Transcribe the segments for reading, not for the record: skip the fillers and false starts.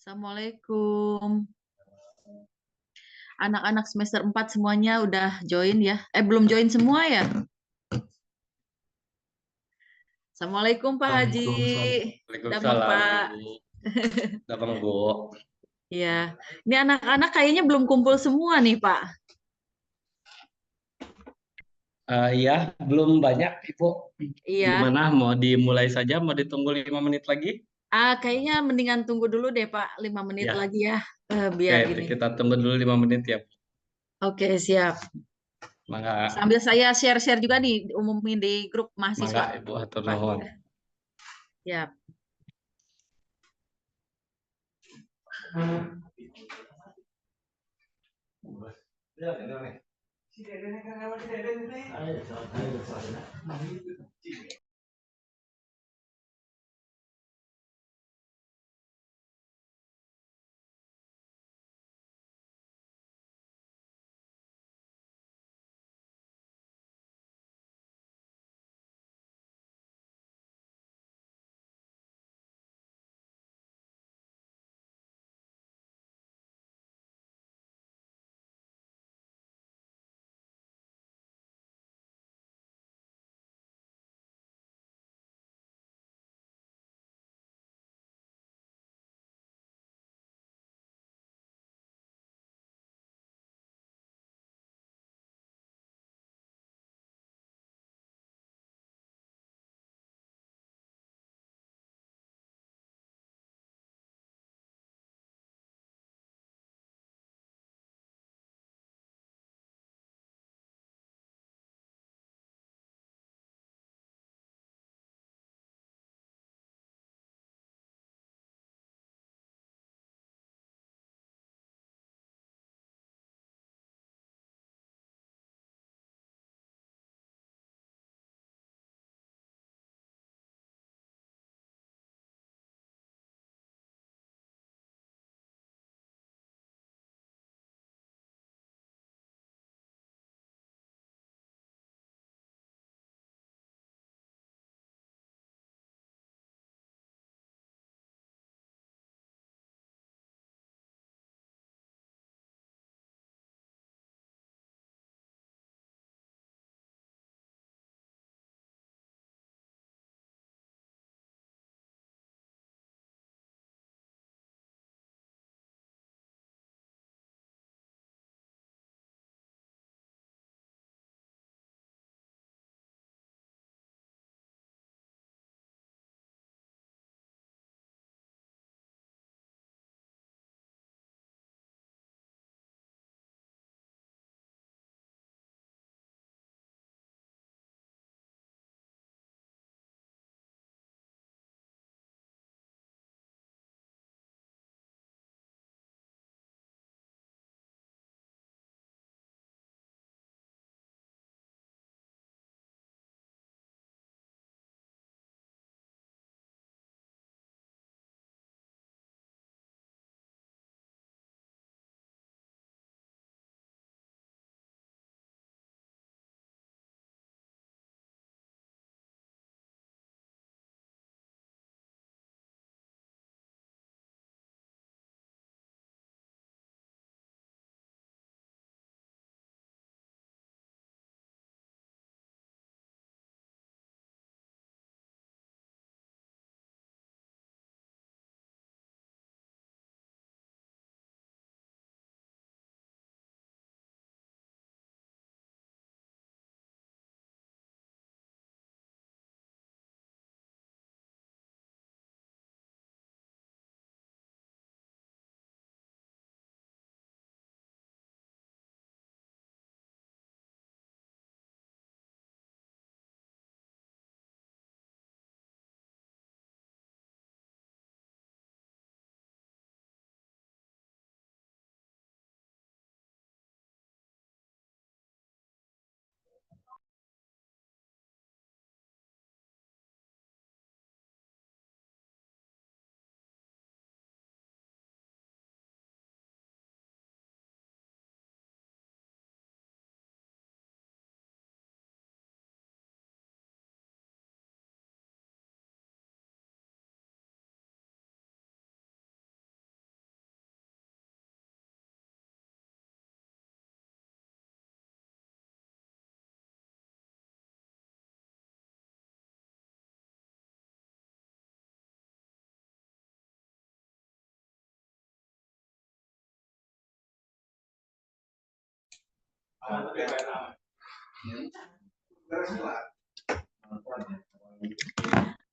Assalamualaikum. Anak-anak semester 4 semuanya udah join ya? Belum join semua ya? Assalamualaikum Pak Haji. Damang Waalaikumsalam, Pak. Ibu. Gampang, Bu. Ya, ini anak-anak kayaknya belum kumpul semua nih Pak. Iya, belum banyak, Ibu. Iya. Gimana? Mau dimulai saja? Mau ditunggu 5 menit lagi? Kayaknya mendingan tunggu dulu deh Pak, 5 menit Ya, lagi ya. oke. Biar ini. Kita tunggu dulu 5 menit ya. Oke, siap. Mangga, Sambil saya share-share juga nih, umumin di grup mangga, mahasiswa Ibu. Atur Pak. nuhun. Ya.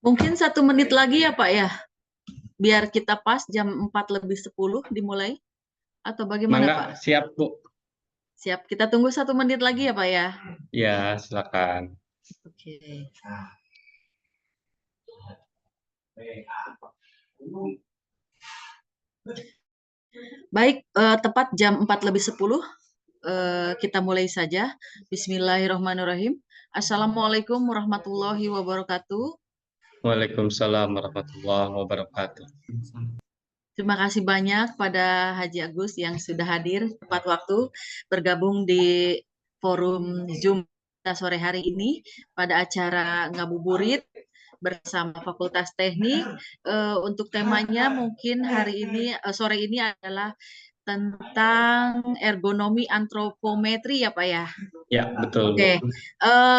Mungkin 1 menit lagi ya Pak ya, biar kita pas jam 4:10 dimulai, atau bagaimana Mangga, Pak? siap Bu. Siap, kita tunggu 1 menit lagi ya Pak ya. Ya, silakan. Oke. Baik, tepat jam 4:10 kita mulai saja. Bismillahirrahmanirrahim. Assalamualaikum warahmatullahi wabarakatuh. Waalaikumsalam warahmatullahi wabarakatuh. Terima kasih banyak pada Haji Agus yang sudah hadir tepat waktu bergabung di forum Zoom kita sore hari ini pada acara ngabuburit bersama Fakultas Teknik. Untuk temanya mungkin hari ini sore ini adalah tentang ergonomi antropometri ya Pak ya. Ya, betul Bu. Oke,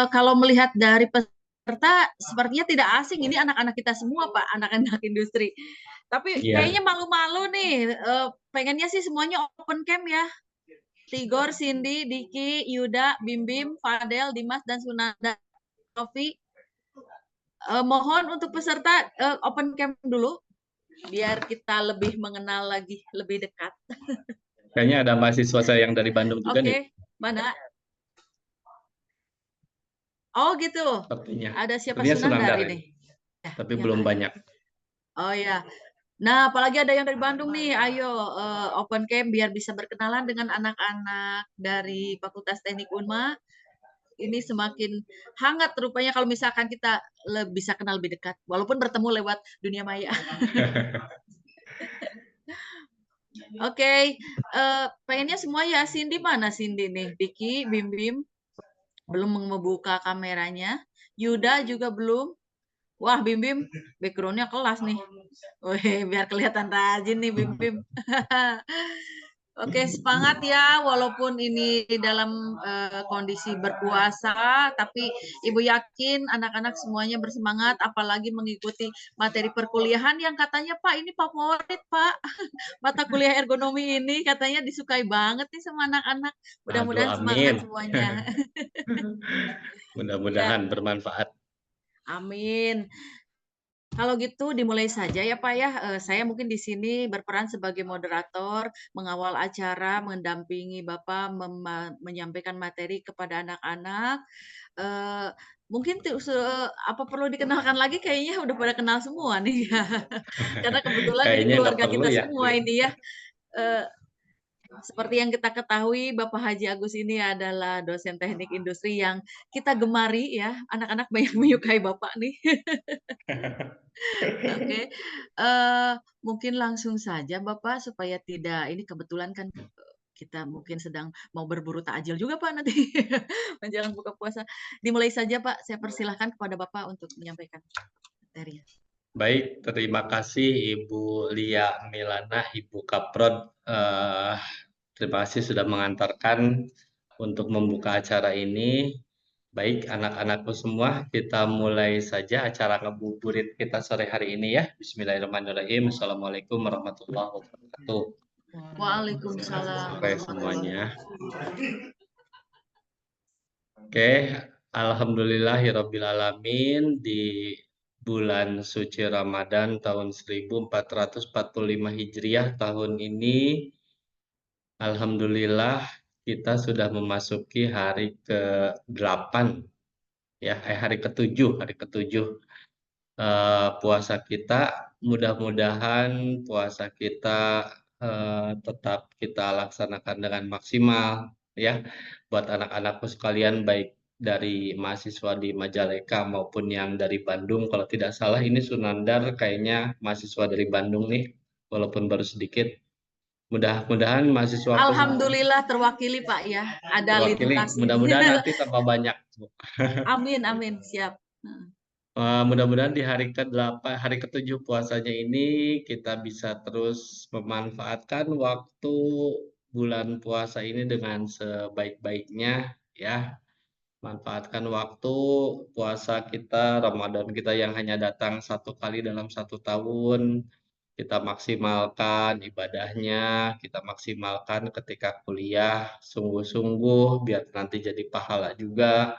kalau melihat dari peserta sepertinya tidak asing, ini anak-anak kita semua Pak, anak-anak industri. Tapi Iya. kayaknya malu-malu nih, pengennya sih semuanya open cam ya. Tigor, Cindy, Diki, Yuda, Bim Bim, Fadel, Dimas, dan Sunanda. Novi, mohon untuk peserta open cam dulu, biar kita lebih mengenal lagi, lebih dekat. Kayaknya ada mahasiswa saya yang dari Bandung juga nih. Oke, mana? Oh gitu, Sepertinya. ada siapa Sepertinya Sunandar Sunandar ini? ya. Tapi Ya, belum Pak. banyak. Oh ya. Nah, apalagi ada yang dari Bandung nih. Ayo open camp biar bisa berkenalan dengan anak-anak dari Fakultas Teknik Unma. Ini semakin hangat rupanya kalau misalkan kita bisa kenal lebih dekat, walaupun bertemu lewat dunia maya. Oke, pengennya semua ya. Cindy mana Cindy nih? Diki, Bim Bim belum membuka kameranya. Yuda juga belum. Wah, Bim Bim, background-nya kelas nih. Wih, biar kelihatan rajin nih Bim Bim. Oke, semangat ya, walaupun ini dalam kondisi berpuasa, tapi Ibu yakin anak-anak semuanya bersemangat, apalagi mengikuti materi perkuliahan yang katanya Pak, ini favorit Pak. Mata kuliah ergonomi ini katanya disukai banget nih sama anak-anak. Aduh, Mudah-mudahan semangat amin. semuanya. Ya, Mudah-mudahan bermanfaat. amin. Kalau gitu dimulai saja ya Pak ya. Saya mungkin di sini berperan sebagai moderator, mengawal acara, mendampingi Bapak menyampaikan materi kepada anak-anak. Mungkin apa perlu dikenalkan lagi? Kayaknya udah pada kenal semua nih ya. Karena kebetulan ini Kayaknya nggak keluarga perlu kita ya. semua ini ya. Eh, Seperti yang kita ketahui, Bapak Haji Agus ini adalah dosen teknik industri yang kita gemari ya. Anak-anak banyak menyukai Bapak nih. Oke, mungkin langsung saja Bapak supaya tidak ini kebetulan kan kita mungkin sedang mau berburu takjil juga Pak nanti menjelang buka puasa. Dimulai saja Pak, saya persilahkan kepada Bapak untuk menyampaikan materi. Baik, terima kasih Ibu Lia Milana, Ibu Kaprod. Terima kasih sudah mengantarkan untuk membuka acara ini. Baik, anak-anakku semua, kita mulai saja acara ngabuburit kita sore hari ini ya. Bismillahirrahmanirrahim. Assalamualaikum warahmatullahi wabarakatuh. Waalaikumsalam Oke warahmatullahi semuanya. wabarakatuh. Oke, alhamdulillahirrabbilalamin di bulan suci Ramadan tahun 1445 Hijriah tahun ini, alhamdulillah kita sudah memasuki hari ke-8 ya, hari ke-7 puasa kita. Mudah-mudahan puasa kita tetap kita laksanakan dengan maksimal ya, buat anak-anakku sekalian, baik dari mahasiswa di Majalengka maupun yang dari Bandung. Kalau tidak salah ini Sunandar kayaknya mahasiswa dari Bandung nih, walaupun baru sedikit. Mudah-mudahan mahasiswa Alhamdulillah terwakili Pak ya, ada terwakili. lintas ini. Mudah-mudahan nanti tambah banyak. Amin, amin, siap. Mudah-mudahan di hari ke-8, hari ke-7 puasanya ini kita bisa terus memanfaatkan waktu bulan puasa ini dengan sebaik-baiknya ya. Manfaatkan waktu puasa kita, Ramadan kita yang hanya datang 1 kali dalam 1 tahun. kita maksimalkan ibadahnya, kita maksimalkan ketika kuliah, sungguh-sungguh biar nanti jadi pahala juga.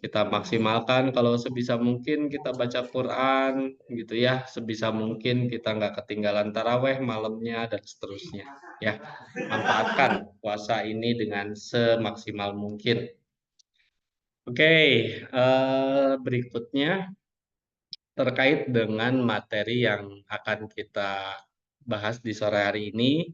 Kita maksimalkan kalau sebisa mungkin kita baca Quran gitu ya, sebisa mungkin kita nggak ketinggalan taraweh malamnya dan seterusnya ya. Manfaatkan puasa ini dengan semaksimal mungkin. Oke, berikutnya terkait dengan materi yang akan kita bahas di sore hari ini.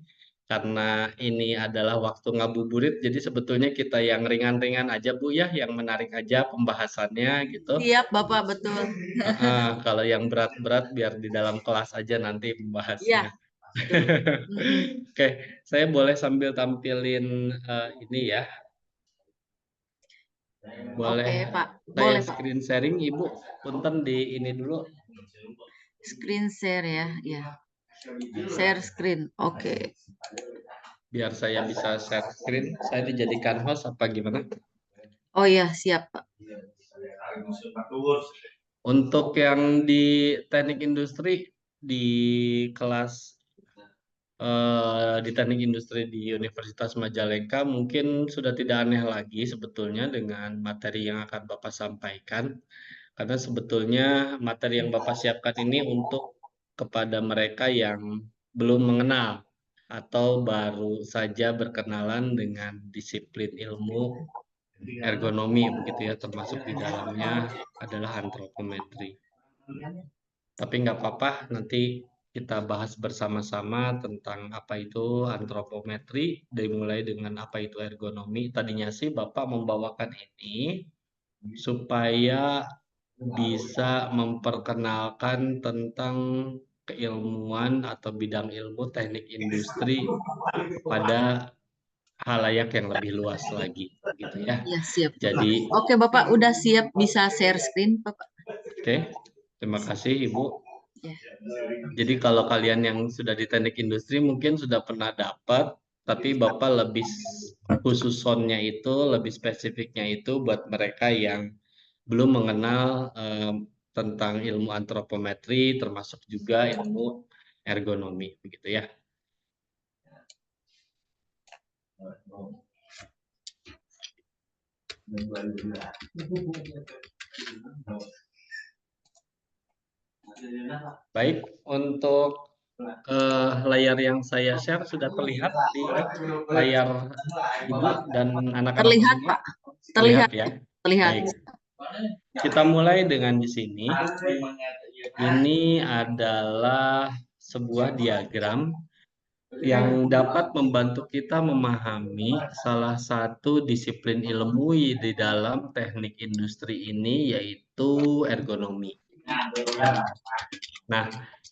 Karena ini adalah waktu ngabuburit, jadi sebetulnya kita yang ringan-ringan aja Bu ya, yang menarik aja pembahasannya gitu. Siap, Bapak, betul. Kalau yang berat-berat biar di dalam kelas aja nanti Iya, membahasnya. betul. Mm-mm. Oke, saya boleh sambil tampilin ini ya. Boleh Oke, Pak. saya Boleh, Pak. screen sharing Ibu. Punten di ini dulu. Screen share ya, ya. Share screen. Oke. Biar saya bisa share screen. Saya dijadikan host apa gimana? Oh iya, siap, Pak. Untuk yang di teknik industri di kelas di teknik industri di Universitas Majalengka mungkin sudah tidak aneh lagi sebetulnya dengan materi yang akan Bapak sampaikan. Karena sebetulnya materi yang Bapak siapkan ini untuk kepada mereka yang belum mengenal atau baru saja berkenalan dengan disiplin ilmu ergonomi begitu ya, termasuk di dalamnya adalah antropometri. Tapi nggak apa-apa, nanti kita bahas bersama-sama tentang apa itu antropometri, dimulai dengan apa itu ergonomi. Tadinya sih Bapak membawakan ini supaya bisa memperkenalkan tentang keilmuan atau bidang ilmu teknik industri pada halayak yang lebih luas lagi, gitu ya. Ya, siap, Bapak. Jadi, Oke, Bapak udah siap bisa share screen, Bapak? oke, terima kasih Ibu. Ya. Jadi kalau kalian yang sudah di teknik industri mungkin sudah pernah dapat, tapi Bapak lebih khusus soundnya itu, lebih spesifiknya itu buat mereka yang belum mengenal tentang ilmu antropometri, termasuk juga ilmu ergonomi, begitu ya. Baik, untuk layar yang saya share sudah terlihat di layar Ibu dan anak-anak Terlihat, semua? Pak. Terlihat Terlihat, ya. terlihat. Baik, kita mulai dengan di sini. Ini adalah sebuah diagram yang dapat membantu kita memahami salah satu disiplin ilmu di dalam teknik industri ini, yaitu ergonomi. Nah,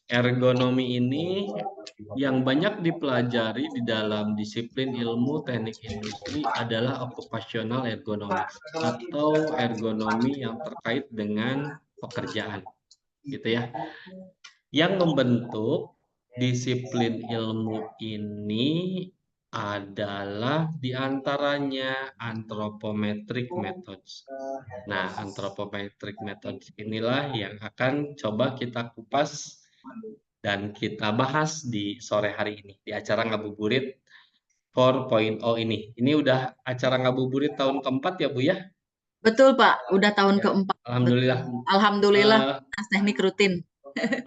ergonomi ini yang banyak dipelajari di dalam disiplin ilmu teknik industri adalah occupational ergonomics atau ergonomi yang terkait dengan pekerjaan, gitu ya. Yang membentuk disiplin ilmu ini adalah diantaranya anthropometric methods. Nah, anthropometric methods inilah yang akan coba kita kupas dan kita bahas di sore hari ini di acara Ngabuburit 4.0 ini. Ini udah acara Ngabuburit tahun keempat ya Bu ya? Betul, Pak. Udah tahun Ya, keempat. Betul. Alhamdulillah. Alhamdulillah, Eh, teknik rutin.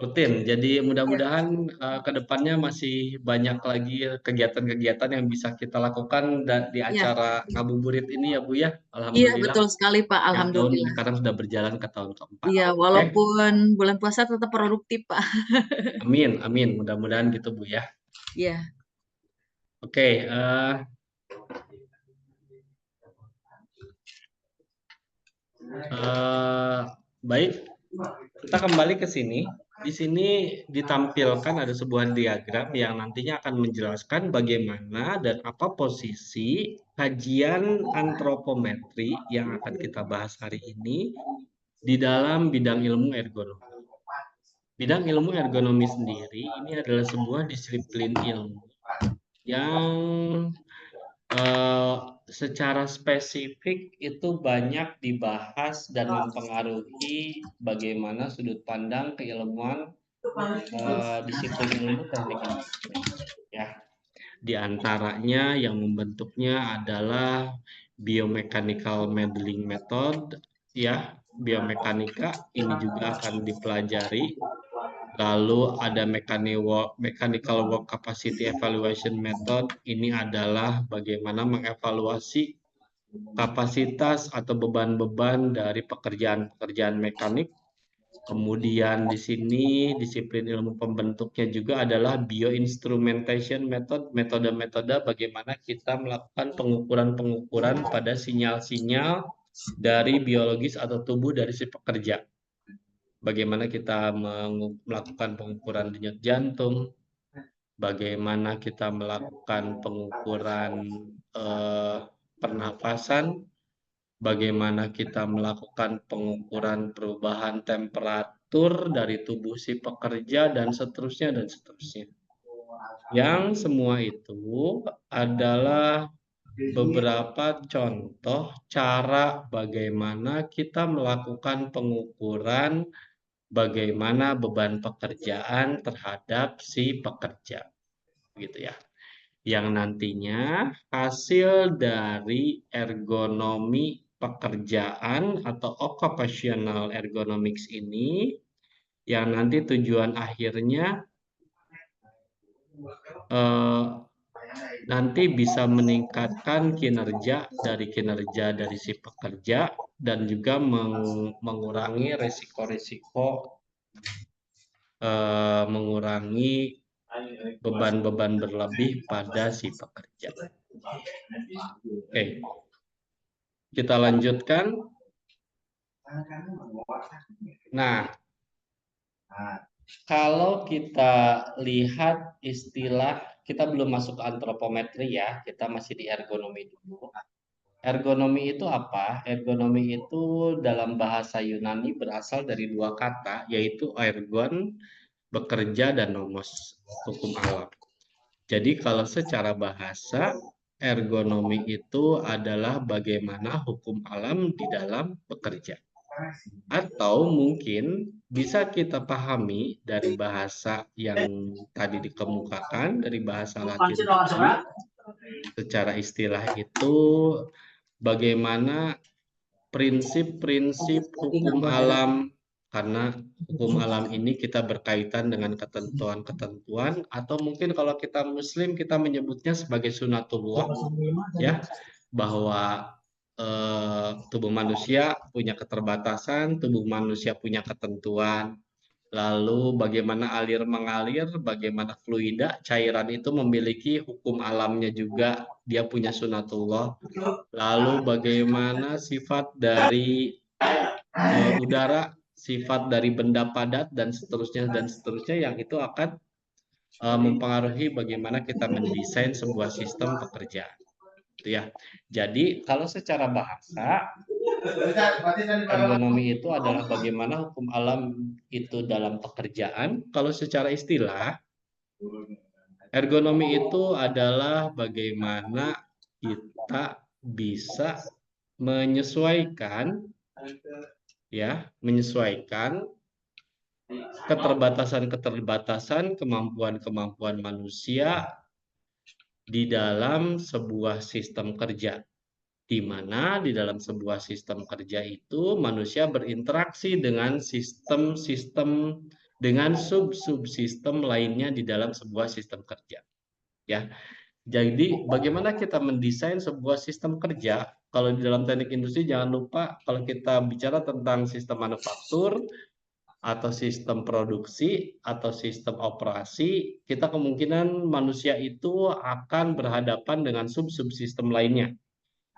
rutin. Jadi Ya, mudah-mudahan ke depannya masih banyak lagi kegiatan-kegiatan yang bisa kita lakukan dan di ya, acara Ngabuburit ini ya Bu ya. iya Alhamdulillah. betul sekali, Pak. Ya, tahun Alhamdulillah. sekarang sudah berjalan ke tahun keempat. Iya, Oke, walaupun bulan puasa tetap produktif, Pak. amin, amin. Mudah-mudahan gitu Bu ya. Iya, Oke, baik. Kita kembali ke sini. Di sini ditampilkan ada sebuah diagram yang nantinya akan menjelaskan bagaimana dan apa posisi kajian antropometri yang akan kita bahas hari ini di dalam bidang ilmu ergonomi. Bidang ilmu ergonomi sendiri ini adalah sebuah disiplin ilmu yang secara spesifik itu banyak dibahas dan mempengaruhi bagaimana sudut pandang keilmuan disiplin ilmu teknik industri. Ya, di antaranya yang membentuknya adalah biomechanical modeling method, ya, biomekanika ini juga akan dipelajari. Lalu ada mechanical work capacity evaluation method, ini adalah bagaimana mengevaluasi kapasitas atau beban-beban dari pekerjaan-pekerjaan mekanik. Kemudian di sini disiplin ilmu pembentuknya juga adalah bioinstrumentation method, metode-metode bagaimana kita melakukan pengukuran-pengukuran pada sinyal-sinyal dari biologis atau tubuh dari si pekerja. Bagaimana kita melakukan pengukuran denyut jantung, bagaimana kita melakukan pengukuran pernafasan, bagaimana kita melakukan pengukuran perubahan temperatur dari tubuh si pekerja, dan seterusnya, dan seterusnya. Yang semua itu adalah beberapa contoh cara bagaimana kita melakukan pengukuran bagaimana beban pekerjaan terhadap si pekerja, gitu ya. Yang nantinya hasil dari ergonomi pekerjaan atau occupational ergonomics ini yang nanti tujuan akhirnya nanti bisa meningkatkan kinerja dari si pekerja dan juga mengurangi resiko-resiko, mengurangi beban-beban berlebih pada si pekerja. Oke, kita lanjutkan. Nah, kalau kita lihat istilah, kita belum masuk ke antropometri ya, kita masih di ergonomi dulu. Ergonomi itu apa? Ergonomi itu dalam bahasa Yunani berasal dari dua kata, yaitu ergon, bekerja, dan nomos, hukum alam. Jadi kalau secara bahasa, ergonomi itu adalah bagaimana hukum alam di dalam bekerja. Atau mungkin bisa kita pahami dari bahasa yang tadi dikemukakan, dari bahasa Latin tadi, secara istilah itu bagaimana prinsip-prinsip hukum alam, karena hukum alam ini kita berkaitan dengan ketentuan-ketentuan, atau mungkin kalau kita Muslim kita menyebutnya sebagai sunatullah, ya, bahwa tubuh manusia punya keterbatasan, tubuh manusia punya ketentuan. Lalu bagaimana alir mengalir, bagaimana fluida, cairan itu memiliki hukum alamnya juga, dia punya sunatullah. Lalu bagaimana sifat dari udara, sifat dari benda padat, dan seterusnya yang itu akan mempengaruhi bagaimana kita mendesain sebuah sistem pekerjaan. Ya. Jadi kalau secara bahasa, ergonomi itu adalah bagaimana hukum alam itu dalam pekerjaan. Kalau secara istilah, ergonomi itu adalah bagaimana kita bisa menyesuaikan, ya, menyesuaikan keterbatasan-keterbatasan kemampuan-kemampuan manusia di dalam sebuah sistem kerja, di mana di dalam sebuah sistem kerja itu manusia berinteraksi dengan sistem-sistem, dengan sub-subsistem lainnya di dalam sebuah sistem kerja. Ya, jadi bagaimana kita mendesain sebuah sistem kerja? Kalau di dalam teknik industri jangan lupa kalau kita bicara tentang sistem manufaktur atau sistem produksi atau sistem operasi, kita kemungkinan manusia itu akan berhadapan dengan sub-subsistem lainnya.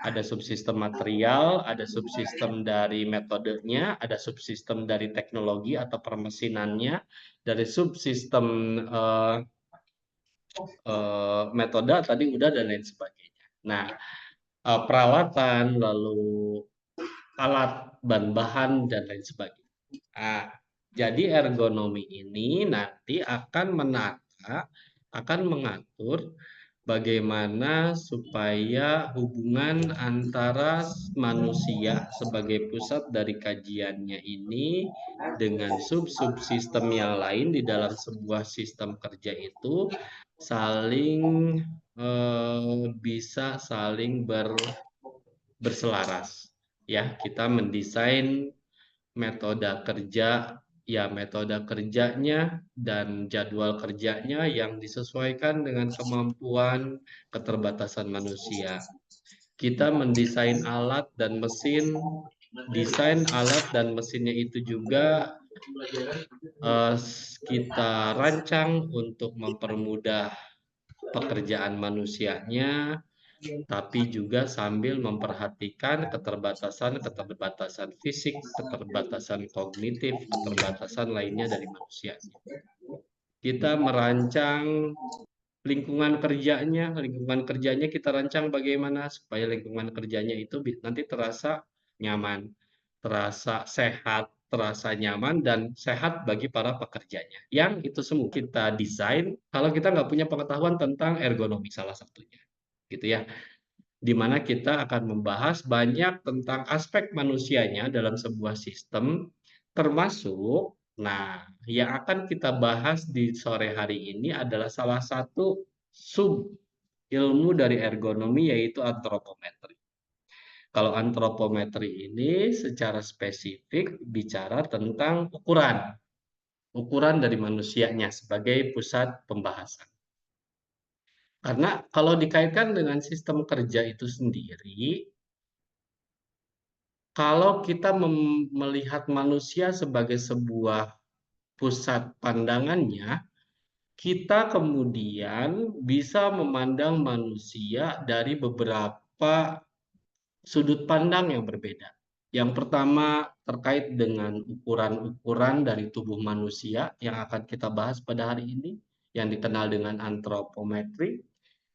Ada subsistem material, ada subsistem dari metodenya, ada subsistem dari teknologi atau permesinannya, dari subsistem metode tadi udah, dan lain sebagainya. Nah, peralatan, lalu alat, bahan-bahan, dan lain sebagainya. Nah, jadi ergonomi ini nanti akan menata, akan mengatur bagaimana supaya hubungan antara manusia sebagai pusat dari kajiannya ini dengan sub-subsistem yang lain di dalam sebuah sistem kerja itu saling bisa saling berselaras. Ya, kita mendesain metode kerja, ya metode kerjanya dan jadwal kerjanya yang disesuaikan dengan kemampuan keterbatasan manusia. Kita mendesain alat dan mesin, desain alat dan mesinnya itu juga eh, kita rancang untuk mempermudah pekerjaan manusianya, tapi juga sambil memperhatikan keterbatasan-keterbatasan fisik, keterbatasan kognitif, keterbatasan lainnya dari manusia. Kita merancang lingkungan kerjanya kita rancang bagaimana supaya lingkungan kerjanya itu nanti terasa nyaman, terasa sehat, terasa nyaman dan sehat bagi para pekerjanya. Yang itu semua kita desain kalau kita nggak punya pengetahuan tentang ergonomi salah satunya, gitu ya, di mana kita akan membahas banyak tentang aspek manusianya dalam sebuah sistem, termasuk, nah, yang akan kita bahas di sore hari ini adalah salah satu sub ilmu dari ergonomi, yaitu antropometri. Kalau antropometri ini secara spesifik bicara tentang ukuran dari manusianya sebagai pusat pembahasan. Karena kalau dikaitkan dengan sistem kerja itu sendiri, kalau kita melihat manusia sebagai sebuah pusat pandangannya, kita kemudian bisa memandang manusia dari beberapa sudut pandang yang berbeda. Yang pertama terkait dengan ukuran-ukuran dari tubuh manusia yang akan kita bahas pada hari ini, yang dikenal dengan antropometri.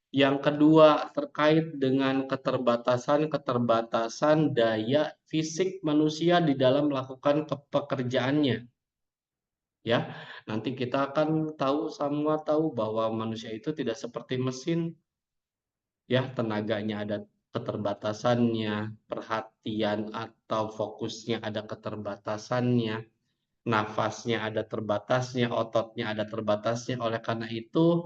Yang kedua terkait dengan keterbatasan-keterbatasan daya fisik manusia di dalam melakukan pekerjaannya. Ya, nanti kita akan semua tahu bahwa manusia itu tidak seperti mesin, ya, tenaganya ada keterbatasannya, perhatian atau fokusnya ada keterbatasannya, nafasnya ada terbatasnya, ototnya ada terbatasnya. Oleh karena itu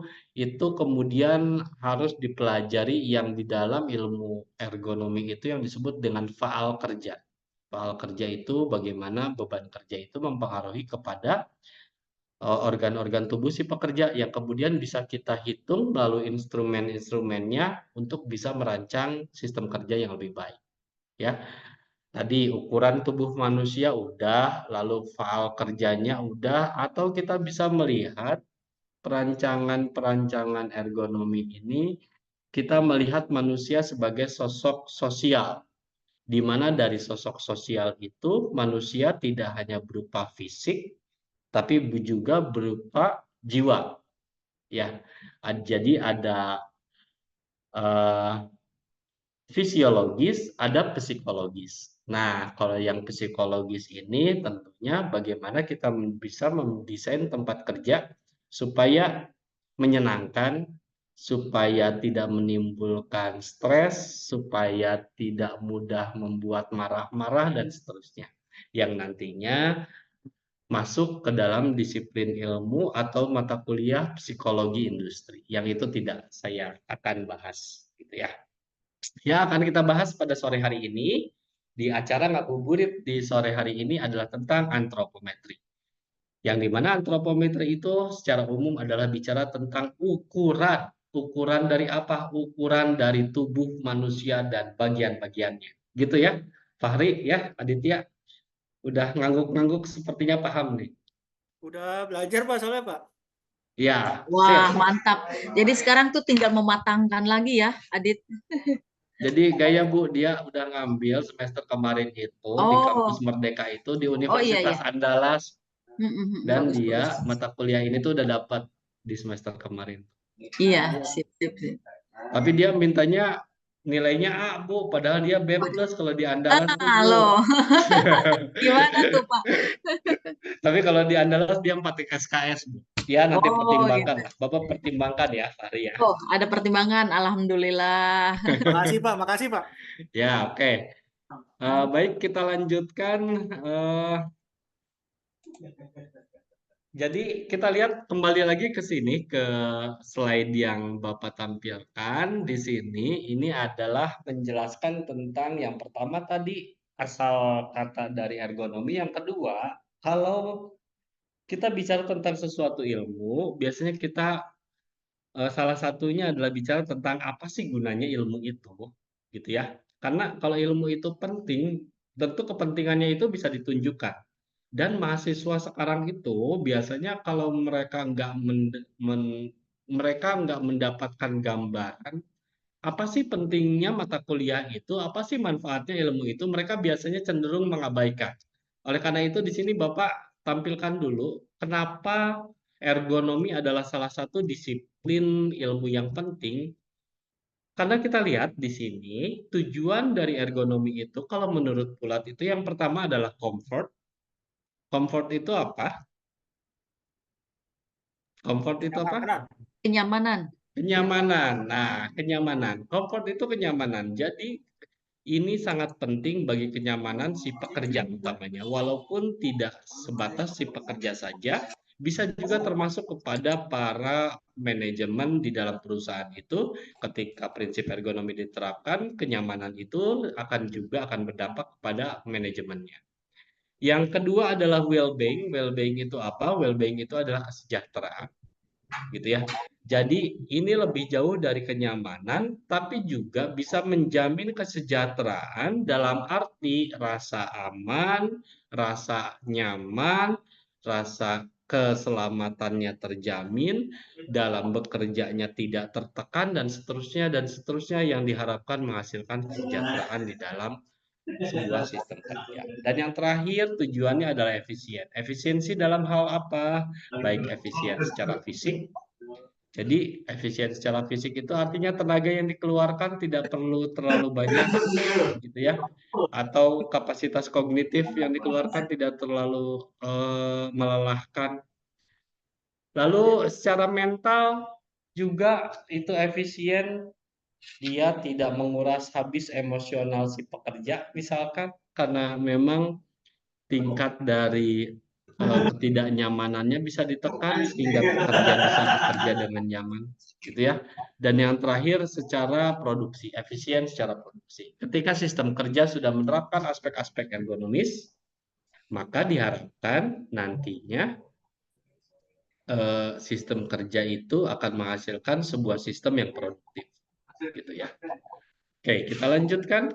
kemudian harus dipelajari yang di dalam ilmu ergonomi itu yang disebut dengan faal kerja. Faal kerja itu bagaimana beban kerja itu mempengaruhi kepada organ-organ tubuh si pekerja yang kemudian bisa kita hitung melalui instrumen-instrumennya untuk bisa merancang sistem kerja yang lebih baik. Ya, tadi ukuran tubuh manusia udah, lalu faal kerjanya udah, atau kita bisa melihat perancangan-perancangan ergonomi ini, kita melihat manusia sebagai sosok sosial, di mana dari sosok sosial itu manusia tidak hanya berupa fisik, tapi juga berupa jiwa. Ya, jadi ada uh, fisiologis, ada psikologis. Nah, kalau yang psikologis ini tentunya bagaimana kita bisa mendesain tempat kerja supaya menyenangkan, supaya tidak menimbulkan stres, supaya tidak mudah membuat marah-marah, dan seterusnya. Yang nantinya masuk ke dalam disiplin ilmu atau mata kuliah psikologi industri. Yang itu tidak saya akan bahas, gitu ya. Yang akan kita bahas pada sore hari ini di acara Ngabuburit di sore hari ini adalah tentang antropometri. Yang dimana antropometri itu secara umum adalah bicara tentang ukuran. Ukuran dari apa? Ukuran dari tubuh manusia dan bagian-bagiannya. Gitu ya, Fahri, ya, Aditya. Udah ngangguk-ngangguk sepertinya paham nih. Udah belajar Pak soalnya Pak. Ya, Wah, sip. mantap. Jadi sekarang tuh tinggal mematangkan lagi ya, Adit. Jadi gaya Bu, dia udah ngambil semester kemarin itu di kampus Oh, Merdeka itu di oh iya Universitas ya. Andalas, dan Bagus, dia bagus. mata kuliah ini tuh udah dapat di semester kemarin. Iya, sip, sip, sip. Tapi dia mintanya nilainya A, Bu, padahal dia B+ kalau di Andalas tuh, Bu. Halo. Gimana tuh, Pak? Tapi kalau di Andalas dia 4 SKS, Bu. Ya, nanti Oh, pertimbangkan gitu. lah. Bapak pertimbangkan ya, Fahri ya. Oh, ada pertimbangan. Alhamdulillah. Makasih Pak, makasih Pak. Ya, oke. Baik, kita lanjutkan. Eh, Jadi kita lihat kembali lagi ke sini ke slide yang Bapak tampilkan di sini. Ini adalah menjelaskan tentang yang pertama tadi asal kata dari ergonomi. Yang kedua, kalau kita bicara tentang sesuatu ilmu, biasanya kita salah satunya adalah bicara tentang apa sih gunanya ilmu itu, gitu ya. Karena kalau ilmu itu penting, tentu kepentingannya itu bisa ditunjukkan. Dan mahasiswa sekarang itu biasanya kalau mereka nggak mendapatkan gambaran apa sih pentingnya mata kuliah itu, apa sih manfaatnya ilmu itu, mereka biasanya cenderung mengabaikan. Oleh karena itu di sini Bapak tampilkan dulu kenapa ergonomi adalah salah satu disiplin ilmu yang penting. Karena kita lihat di sini tujuan dari ergonomi itu kalau menurut Pulat itu yang pertama adalah comfort. Comfort itu apa? Comfort itu apa? Kenyamanan. Kenyamanan. Kenyamanan. Nah, kenyamanan. Comfort itu kenyamanan. Jadi ini sangat penting bagi kenyamanan si pekerja utamanya. Walaupun tidak sebatas si pekerja saja, bisa juga termasuk kepada para manajemen di dalam perusahaan itu. Ketika prinsip ergonomi diterapkan, kenyamanan itu akan berdampak kepada manajemennya. Yang kedua adalah well-being. Well-being itu apa? Well-being itu adalah kesejahteraan, gitu ya. Jadi ini lebih jauh dari kenyamanan, tapi juga bisa menjamin kesejahteraan dalam arti rasa aman, rasa nyaman, rasa keselamatannya terjamin, dalam bekerjanya tidak tertekan, dan seterusnya yang diharapkan menghasilkan kesejahteraan di dalam sebuah sistem kerja. Dan yang terakhir tujuannya adalah efisien. Efisiensi dalam hal apa? Baik efisien secara fisik. Jadi efisien secara fisik itu artinya tenaga yang dikeluarkan tidak perlu terlalu banyak, gitu ya. Atau kapasitas kognitif yang dikeluarkan tidak terlalu melelahkan. Lalu secara mental juga itu efisien, dia tidak menguras habis emosional si pekerja misalkan karena memang tingkat dari ketidaknyamanannya bisa ditekan sehingga pekerja bisa bekerja dengan nyaman, gitu ya. Dan yang terakhir secara produksi, efisien secara produksi. Ketika sistem kerja sudah menerapkan aspek-aspek ergonomis, maka diharapkan nantinya sistem kerja itu akan menghasilkan sebuah sistem yang produktif, gitu ya. Oke, kita lanjutkan.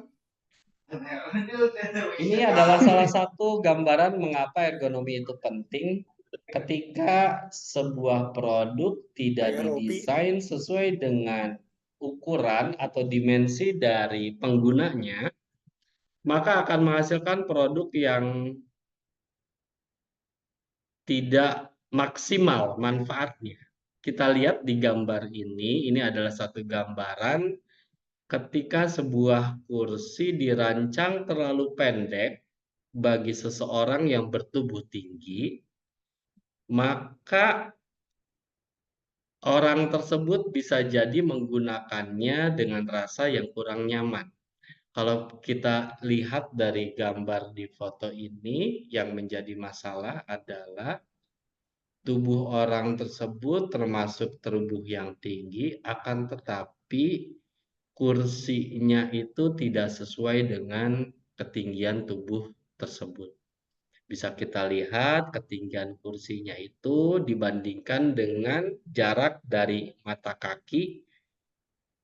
Ini adalah salah satu gambaran mengapa ergonomi itu penting ketika sebuah produk tidak Kayak Robi. didesain sesuai dengan ukuran atau dimensi dari penggunanya, maka akan menghasilkan produk yang tidak maksimal manfaatnya. Kita lihat di gambar ini adalah satu gambaran ketika sebuah kursi dirancang terlalu pendek bagi seseorang yang bertubuh tinggi, maka orang tersebut bisa jadi menggunakannya dengan rasa yang kurang nyaman. Kalau kita lihat dari gambar di foto ini, yang menjadi masalah adalah tubuh orang tersebut termasuk tubuh yang tinggi, akan tetapi kursinya itu tidak sesuai dengan ketinggian tubuh tersebut. Bisa kita lihat ketinggian kursinya itu dibandingkan dengan jarak dari mata kaki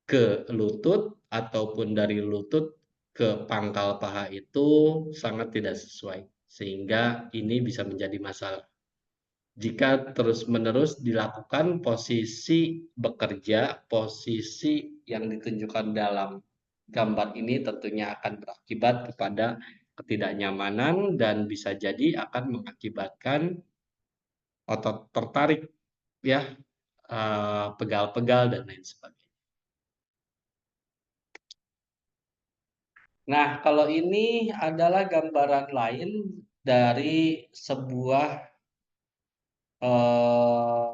ke lutut ataupun dari lutut ke pangkal paha itu sangat tidak sesuai. Sehingga ini bisa menjadi masalah. Jika terus-menerus dilakukan posisi bekerja, posisi yang ditunjukkan dalam gambar ini tentunya akan berakibat kepada ketidaknyamanan dan bisa jadi akan mengakibatkan otot tertarik, ya, pegal-pegal dan lain sebagainya. Nah, kalau ini adalah gambaran lain dari sebuah eh,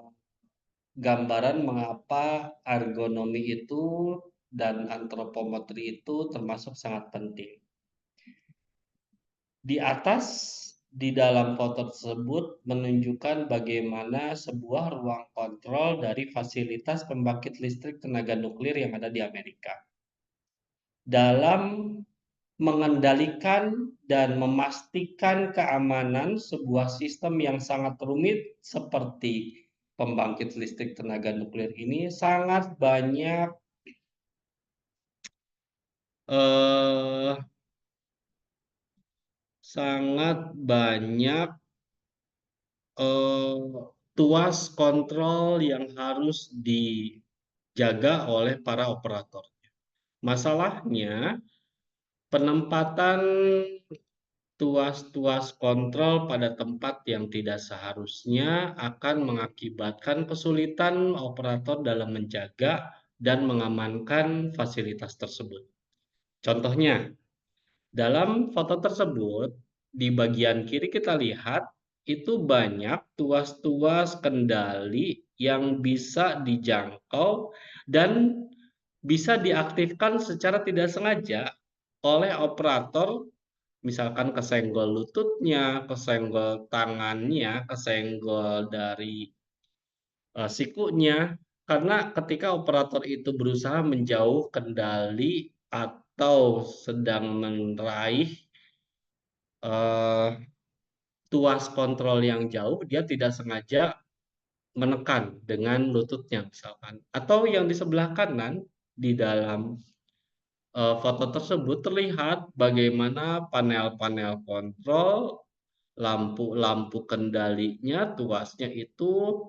gambaran mengapa ergonomi itu dan antropometri itu termasuk sangat penting. Di atas, di dalam foto tersebut menunjukkan bagaimana sebuah ruang kontrol dari fasilitas pembangkit listrik tenaga nuklir yang ada di Amerika. Dalam mengendalikan dan memastikan keamanan sebuah sistem yang sangat rumit seperti pembangkit listrik tenaga nuklir ini eh, sangat banyak tuas kontrol yang harus dijaga oleh para operator. Masalahnya, penempatan tuas-tuas kontrol pada tempat yang tidak seharusnya akan mengakibatkan kesulitan operator dalam menjaga dan mengamankan fasilitas tersebut. Contohnya, dalam foto tersebut, di bagian kiri kita lihat itu banyak tuas-tuas kendali yang bisa dijangkau dan bisa diaktifkan secara tidak sengaja oleh operator, misalkan kesenggol lututnya, kesenggol tangannya, kesenggol dari sikunya, karena ketika operator itu berusaha menjauh kendali atau sedang meraih tuas kontrol yang jauh, dia tidak sengaja menekan dengan lututnya misalkan. Atau yang di sebelah kanan di dalam foto tersebut terlihat bagaimana panel-panel kontrol, lampu-lampu kendalinya, tuasnya itu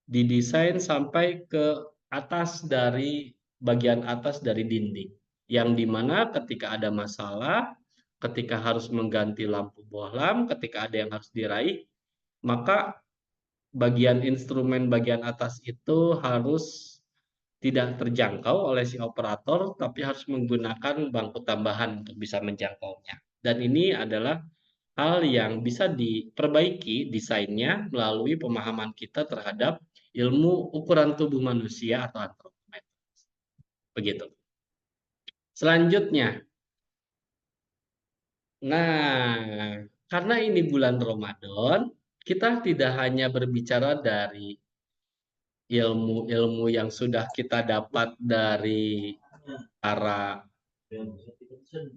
didesain sampai ke atas dari bagian atas dari dinding. Yang dimana ketika ada masalah, ketika harus mengganti lampu bohlam, ketika ada yang harus diraih, maka bagian instrumen bagian atas itu harus tidak terjangkau oleh si operator, tapi harus menggunakan bangku tambahan untuk bisa menjangkaunya. Dan ini adalah hal yang bisa diperbaiki desainnya melalui pemahaman kita terhadap ilmu ukuran tubuh manusia atau antropometri. Begitu. Selanjutnya, nah, karena ini bulan Ramadan, kita tidak hanya berbicara dari ilmu-ilmu yang sudah kita dapat dari para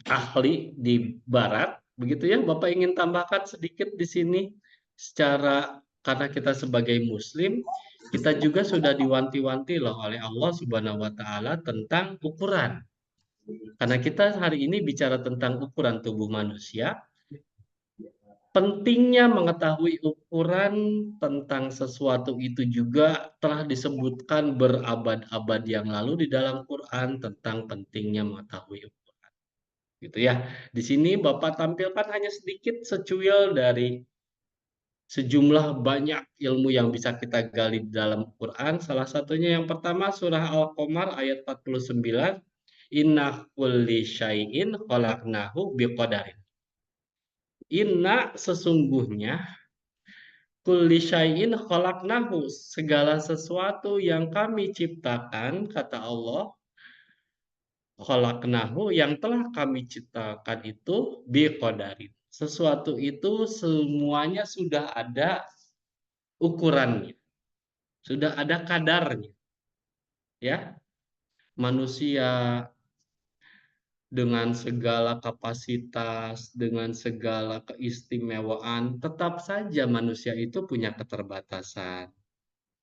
ahli di Barat, begitu ya. Bapak ingin tambahkan sedikit di sini secara karena kita sebagai Muslim, kita juga sudah diwanti-wanti loh oleh Allah Subhanahu wa Ta'ala tentang ukuran. Karena kita hari ini bicara tentang ukuran tubuh manusia, pentingnya mengetahui ukuran tentang sesuatu itu juga telah disebutkan berabad-abad yang lalu di dalam Quran tentang pentingnya mengetahui ukuran. Gitu ya. Di sini Bapak tampilkan hanya sedikit secuil dari sejumlah banyak ilmu yang bisa kita gali di dalam Quran. Salah satunya yang pertama surah Al-Qamar ayat 49. Inna kulli syai'in khalaqnahu biqadarin. Inna sesungguhnya kulli syai'in khalaqnahu, segala sesuatu yang kami ciptakan, kata Allah, khalaqnahu yang telah kami ciptakan itu biqadarin. Sesuatu itu semuanya sudah ada ukurannya, sudah ada kadarnya. Ya, manusia dengan segala kapasitas, dengan segala keistimewaan, tetap saja manusia itu punya keterbatasan.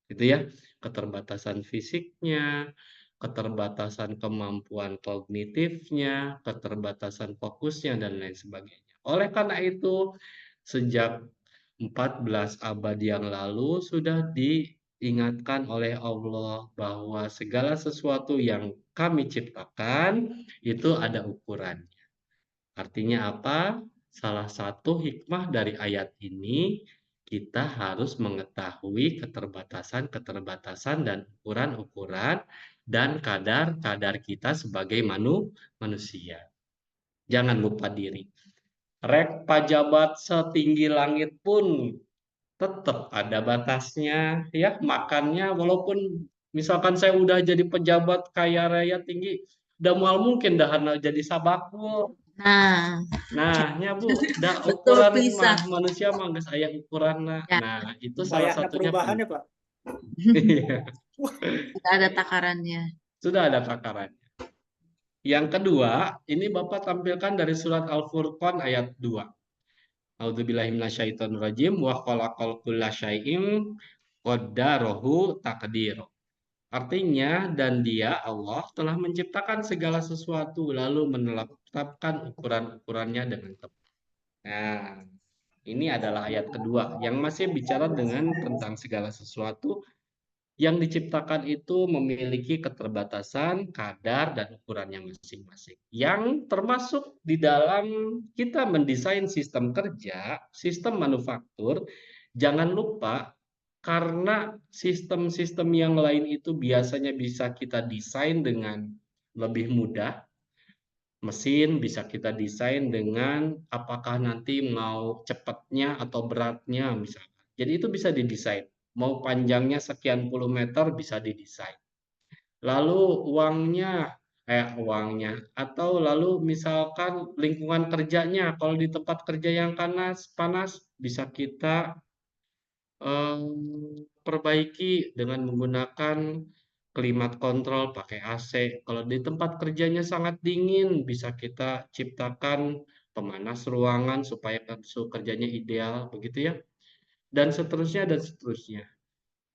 Gitu ya, keterbatasan fisiknya, keterbatasan kemampuan kognitifnya, keterbatasan fokusnya, dan lain sebagainya. Oleh karena itu, sejak 14 abad yang lalu sudah diingatkan oleh Allah bahwa segala sesuatu yang kami ciptakan itu ada ukurannya. Artinya apa? Salah satu hikmah dari ayat ini, kita harus mengetahui keterbatasan-keterbatasan dan ukuran-ukuran dan kadar-kadar kita sebagai manusia. Jangan lupa diri. Rek pajabat setinggi langit pun tetap ada batasnya ya makannya, walaupun misalkan saya udah jadi pejabat kaya raya tinggi, udah mual mungkin dahana jadi sabakul. Nah, Nah, ya Bu, dah betul ukuran pisan. mah manusia mah geus aya ukuranna. Ya, Nah, itu salah Banyaknya satunya perubahan ya, penting. Pak. Iya, sudah ada takarannya. sudah ada takarannya. Yang kedua, ini Bapak tampilkan dari surat Al-Furqan ayat 2. A'udzubillahi minasyaitonirrajim wa khalaqal kulla syai'in qaddarahu taqdira. Artinya, dan dia Allah telah menciptakan segala sesuatu lalu menetapkan ukuran-ukurannya dengan tepat. Nah, ini adalah ayat kedua yang masih bicara dengan tentang segala sesuatu yang diciptakan itu memiliki keterbatasan, kadar, dan ukurannya masing-masing. Yang termasuk di dalam kita mendesain sistem kerja, sistem manufaktur, jangan lupa karena sistem-sistem yang lain itu biasanya bisa kita desain dengan lebih mudah. Mesin bisa kita desain dengan apakah nanti mau cepatnya atau beratnya misalkan. Jadi itu bisa didesain. Mau panjangnya sekian puluh meter bisa didesain. Lalu uangnya atau lalu misalkan lingkungan kerjanya, kalau di tempat kerja yang panas bisa kita perbaiki dengan menggunakan climate control pakai AC. Kalau di tempat kerjanya sangat dingin, bisa kita ciptakan pemanas ruangan supaya suhu kerjanya ideal, begitu ya. Dan seterusnya dan seterusnya.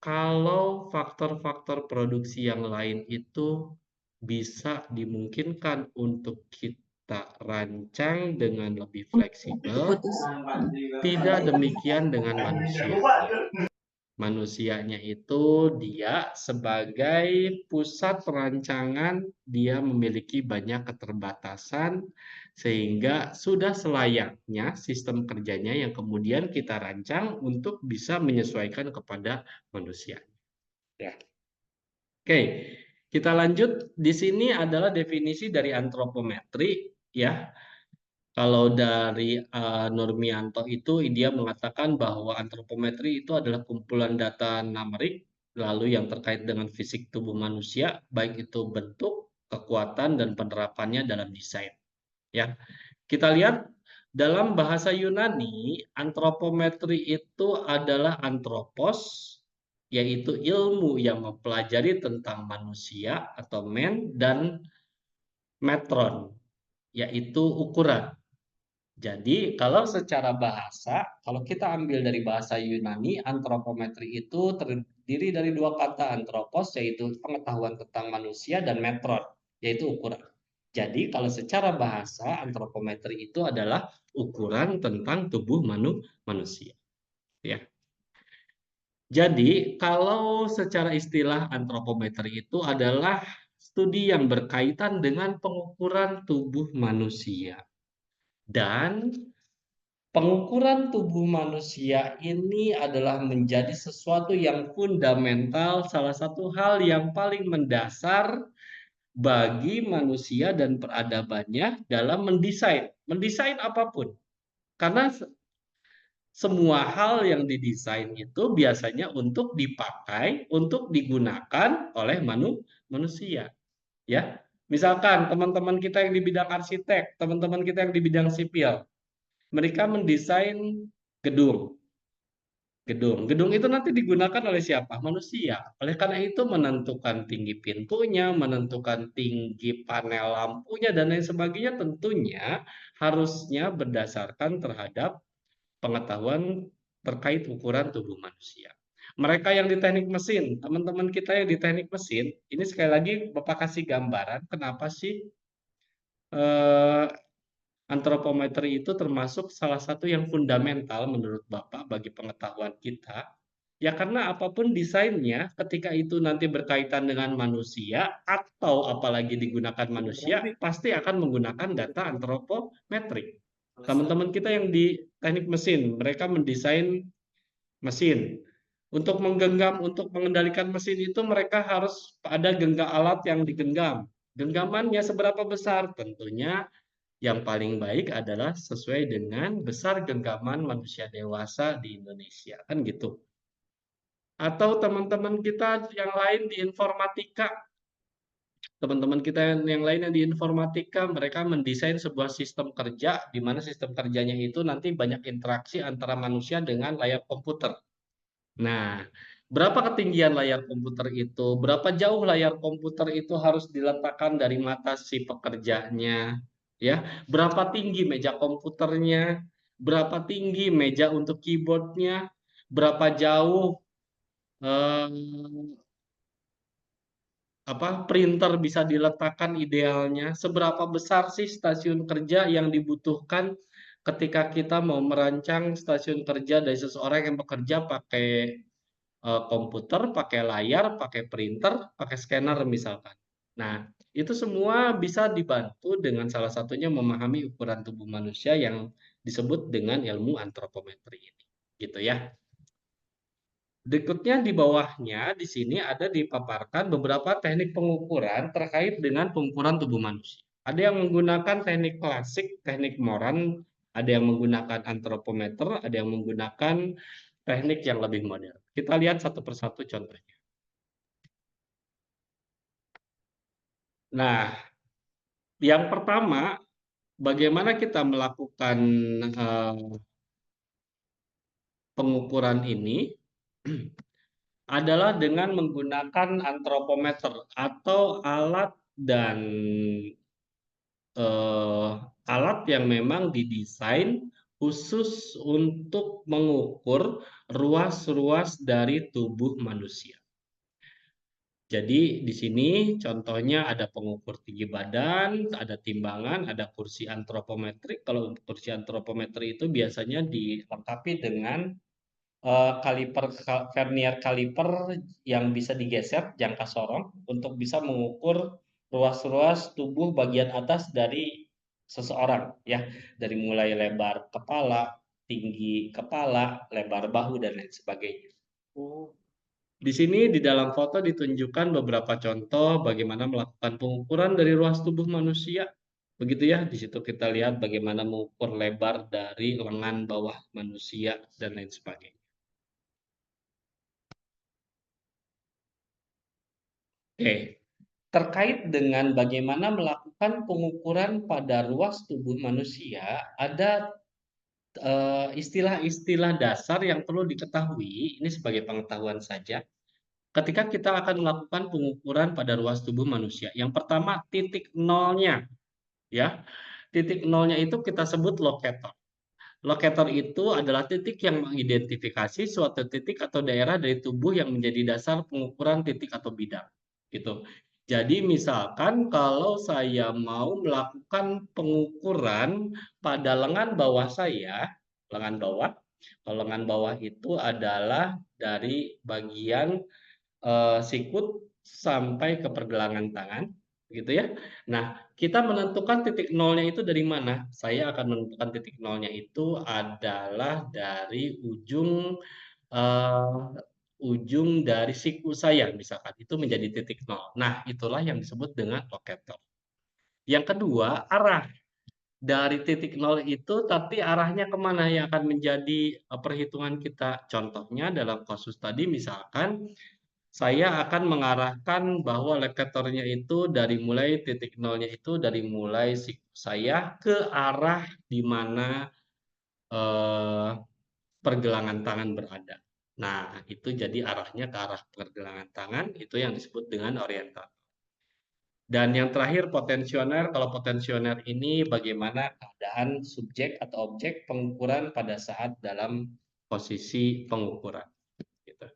Kalau faktor-faktor produksi yang lain itu bisa dimungkinkan untuk kita rancang dengan lebih fleksibel, Putus. tidak demikian dengan manusia. Manusianya itu dia sebagai pusat perancangan, dia memiliki banyak keterbatasan sehingga sudah selayaknya sistem kerjanya yang kemudian kita rancang untuk bisa menyesuaikan kepada manusia. Ya. Oke, kita lanjut. Di sini adalah definisi dari antropometri ya. Kalau dari Nurmianto itu dia mengatakan bahwa antropometri itu adalah kumpulan data numerik lalu yang terkait dengan fisik tubuh manusia, baik itu bentuk, kekuatan dan penerapannya dalam desain. Ya, kita lihat dalam bahasa Yunani, antropometri itu adalah antropos, yaitu ilmu yang mempelajari tentang manusia atau men, dan metron, yaitu ukuran. Jadi, kalau secara bahasa, kalau kita ambil dari bahasa Yunani, antropometri itu terdiri dari dua kata antropos, yaitu pengetahuan tentang manusia, dan metron, yaitu ukuran. Jadi, kalau secara bahasa, antropometri itu adalah ukuran tentang tubuh manusia. Ya. Jadi, kalau secara istilah antropometri itu adalah studi yang berkaitan dengan pengukuran tubuh manusia. Dan pengukuran tubuh manusia ini adalah menjadi sesuatu yang fundamental, salah satu hal yang paling mendasar bagi manusia dan peradabannya dalam mendesain apapun. Karena semua hal yang didesain itu biasanya untuk dipakai, untuk digunakan oleh manusia. Ya, misalkan teman-teman kita yang di bidang arsitek, teman-teman kita yang di bidang sipil, mereka mendesain gedung. Gedung itu nanti digunakan oleh siapa? Manusia. Oleh karena itu menentukan tinggi pintunya, menentukan tinggi panel lampunya, dan lain sebagainya tentunya harusnya berdasarkan terhadap pengetahuan terkait ukuran tubuh manusia. Mereka yang di teknik mesin, teman-teman kita yang di teknik mesin, ini sekali lagi Bapak kasih gambaran kenapa sih eh, antropometri itu termasuk salah satu yang fundamental menurut Bapak bagi pengetahuan kita. Ya karena apapun desainnya, ketika itu nanti berkaitan dengan manusia atau apalagi digunakan manusia, pasti akan menggunakan data antropometrik. Teman-teman kita yang di teknik mesin, mereka mendesain mesin. Untuk menggenggam, untuk mengendalikan mesin itu mereka harus ada alat yang digenggam. Genggamannya seberapa besar? Tentunya Yang paling baik adalah sesuai dengan besar genggaman manusia dewasa di Indonesia, kan gitu. Atau teman-teman kita yang lain di informatika, teman-teman kita yang lain yang di informatika, mereka mendesain sebuah sistem kerja, di mana sistem kerjanya itu nanti banyak interaksi antara manusia dengan layar komputer. Nah, berapa ketinggian layar komputer itu? Berapa jauh layar komputer itu harus diletakkan dari mata si pekerjanya? Ya, berapa tinggi meja komputernya? Berapa tinggi meja untuk keyboardnya? Berapa jauh eh, printer bisa diletakkan idealnya? Seberapa besar sih stasiun kerja yang dibutuhkan ketika kita mau merancang stasiun kerja dari seseorang yang bekerja pakai komputer, pakai layar, pakai printer, pakai scanner misalkan. Nah, itu semua bisa dibantu dengan salah satunya memahami ukuran tubuh manusia yang disebut dengan ilmu antropometri ini. Gitu ya. Berikutnya di bawahnya di sini ada dipaparkan beberapa teknik pengukuran terkait dengan pengukuran tubuh manusia. Ada yang menggunakan teknik klasik, teknik Moran, ada yang menggunakan antropometer, ada yang menggunakan teknik yang lebih modern. Kita lihat satu persatu contohnya. Nah, yang pertama, bagaimana kita melakukan pengukuran ini adalah dengan menggunakan antropometer atau alat dan alat yang memang didesain khusus untuk mengukur ruas-ruas dari tubuh manusia. Jadi di sini contohnya ada pengukur tinggi badan, ada timbangan, ada kursi antropometrik. Kalau untuk kursi antropometri itu biasanya dilengkapi dengan kaliper vernier kaliper yang bisa digeser jangka sorong untuk bisa mengukur ruas-ruas tubuh bagian atas dari seseorang ya, dari mulai lebar kepala, tinggi kepala, lebar bahu dan lain sebagainya. Di sini di dalam foto ditunjukkan beberapa contoh bagaimana melakukan pengukuran dari ruas tubuh manusia. Begitu ya, di situ kita lihat bagaimana mengukur lebar dari lengan bawah manusia dan lain sebagainya. Oke, terkait dengan bagaimana melakukan pengukuran pada ruas tubuh manusia, ada istilah-istilah dasar yang perlu diketahui, ini sebagai pengetahuan saja. Ketika kita akan melakukan pengukuran pada ruas tubuh manusia, yang pertama titik nolnya, ya. Titik nolnya itu kita sebut locator. Locator itu adalah titik yang mengidentifikasi suatu titik atau daerah dari tubuh yang menjadi dasar pengukuran titik atau bidang. Gitu. Jadi misalkan kalau saya mau melakukan pengukuran pada lengan bawah saya, lengan bawah, kalau lengan bawah itu adalah dari bagian sikut sampai ke pergelangan tangan, gitu ya. Nah, kita menentukan titik nolnya itu dari mana? Saya akan menentukan titik nolnya itu adalah dari eh, ujung dari siku saya, misalkan itu menjadi titik nol. Nah, itulah yang disebut dengan locator. Yang kedua, arah dari titik nol itu, tapi arahnya kemana yang akan menjadi perhitungan kita. Contohnya dalam kasus tadi, misalkan saya akan mengarahkan bahwa locatornya itu dari mulai titik nolnya itu dari mulai siku saya ke arah di mana eh, pergelangan tangan berada. Nah, itu jadi arahnya ke arah pergelangan tangan, itu yang disebut dengan orientator. Dan yang terakhir potensioner, kalau potensioner ini bagaimana keadaan subjek atau objek pengukuran pada saat dalam posisi pengukuran. Gitu.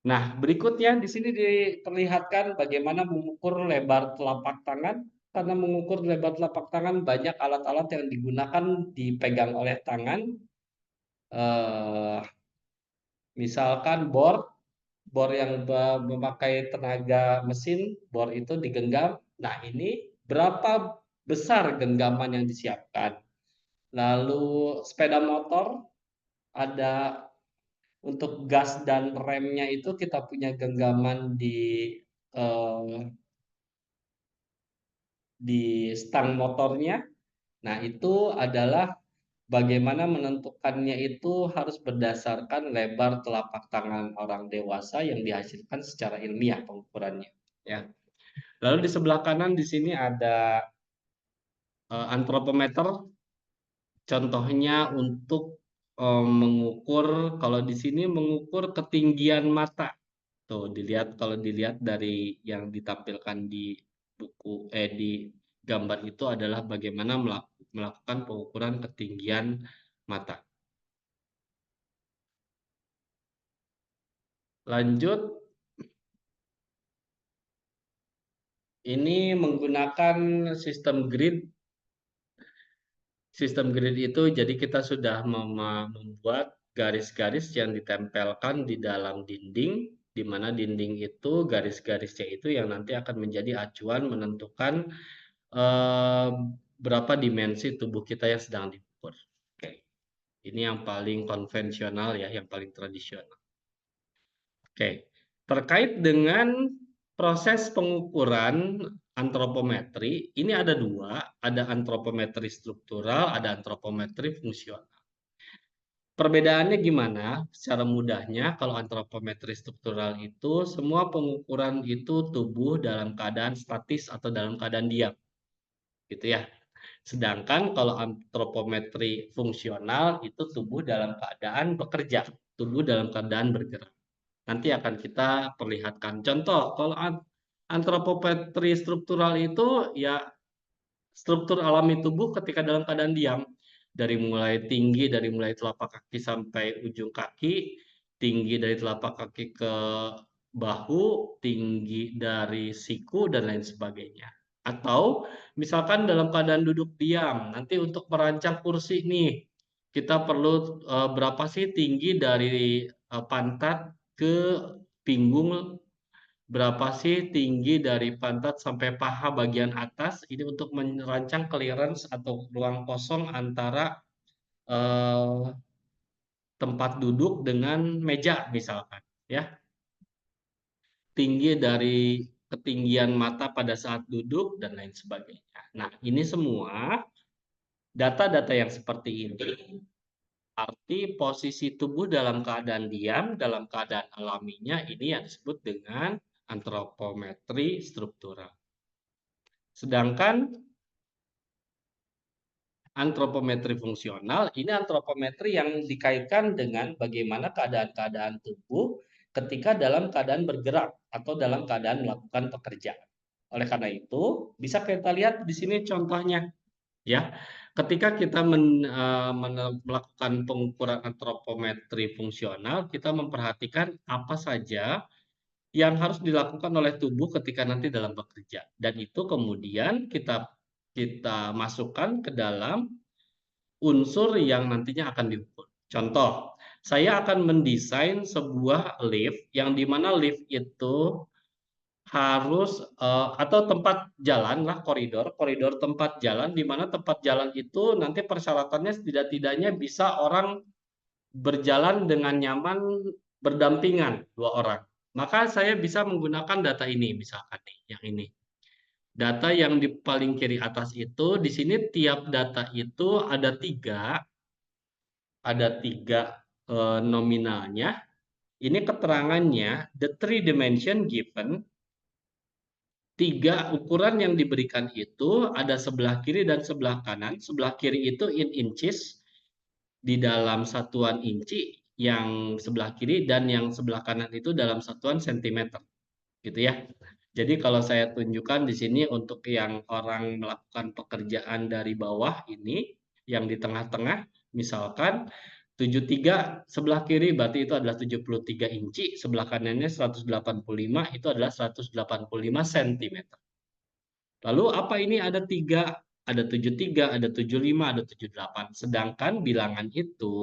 Nah, berikutnya di sini diperlihatkan bagaimana mengukur lebar telapak tangan. Karena mengukur lebar telapak tangan banyak alat-alat yang digunakan dipegang oleh tangan. Misalkan bor yang memakai tenaga mesin, bor itu digenggam. Nah, ini berapa besar genggaman yang disiapkan. Lalu sepeda motor ada untuk gas dan remnya itu kita punya genggaman eh, di stang motornya. Nah, itu adalah bagaimana menentukannya itu harus berdasarkan lebar telapak tangan orang dewasa yang dihasilkan secara ilmiah pengukurannya, ya. Lalu di sebelah kanan di sini ada antropometer, contohnya untuk mengukur, kalau di sini mengukur ketinggian mata. Tuh, dilihat, kalau dilihat dari yang ditampilkan di di gambar itu adalah bagaimana melakukan pengukuran ketinggian mata. Lanjut, ini menggunakan sistem grid. Sistem grid itu jadi kita sudah membuat garis-garis yang ditempelkan di dalam dinding, di mana dinding itu garis-garisnya itu yang nanti akan menjadi acuan menentukan eh, berapa dimensi tubuh kita yang sedang diukur. Oke. Ini yang paling konvensional ya, yang paling tradisional. Oke, terkait dengan proses pengukuran antropometri, ini ada dua, ada antropometri struktural, ada antropometri fungsional. Perbedaannya gimana? Secara mudahnya, kalau antropometri struktural itu semua pengukuran itu tubuh dalam keadaan statis atau dalam keadaan diam, gitu ya. Sedangkan kalau antropometri fungsional itu tubuh dalam keadaan bekerja, tubuh dalam keadaan bergerak. Nanti akan kita perlihatkan contoh. Kalau antropometri struktural itu ya struktur alami tubuh ketika dalam keadaan diam. Dari mulai tinggi, dari mulai telapak kaki sampai ujung kaki, tinggi dari telapak kaki ke bahu, tinggi dari siku, dan lain sebagainya. Atau misalkan dalam keadaan duduk diam, nanti untuk merancang kursi nih, kita perlu berapa sih tinggi dari pantat ke pinggul, berapa sih tinggi dari pantat sampai paha bagian atas, ini untuk merancang clearance atau ruang kosong antara eh, tempat duduk dengan meja misalkan, ya. Tinggi dari ketinggian mata pada saat duduk dan lain sebagainya. Nah, ini semua data-data yang seperti ini arti posisi tubuh dalam keadaan diam, dalam keadaan alaminya, ini yang disebut dengan antropometri struktural. Sedangkan antropometri fungsional, ini antropometri yang dikaitkan dengan bagaimana keadaan-keadaan tubuh ketika dalam keadaan bergerak atau dalam keadaan melakukan pekerjaan. Oleh karena itu, bisa kita lihat di sini contohnya, ya. Ketika kita melakukan pengukuran antropometri fungsional, kita memperhatikan apa saja yang harus dilakukan oleh tubuh ketika nanti dalam bekerja, dan itu kemudian kita masukkan ke dalam unsur yang nantinya akan diukur. Contoh, saya akan mendesain sebuah lift yang dimana lift itu harus atau tempat jalan lah, koridor tempat jalan, di mana tempat jalan itu nanti persyaratannya setidak-tidaknya bisa orang berjalan dengan nyaman berdampingan dua orang. Maka saya bisa menggunakan data ini, misalkan nih, yang ini. Data yang di paling kiri atas itu, di sini tiap data itu ada tiga nominalnya. Ini keterangannya, the three dimension given, tiga ukuran yang diberikan itu ada sebelah kiri dan sebelah kanan. Sebelah kiri itu in inches, di dalam satuan inci yang sebelah kiri, dan yang sebelah kanan itu dalam satuan sentimeter, gitu ya. Jadi kalau saya tunjukkan di sini untuk yang orang melakukan pekerjaan dari bawah ini, yang di tengah-tengah, misalkan 73 sebelah kiri berarti itu adalah 73 inci, sebelah kanannya 185 itu adalah 185 cm. Lalu apa ini ada 3? Ada 73, ada 75, ada 78. Sedangkan bilangan itu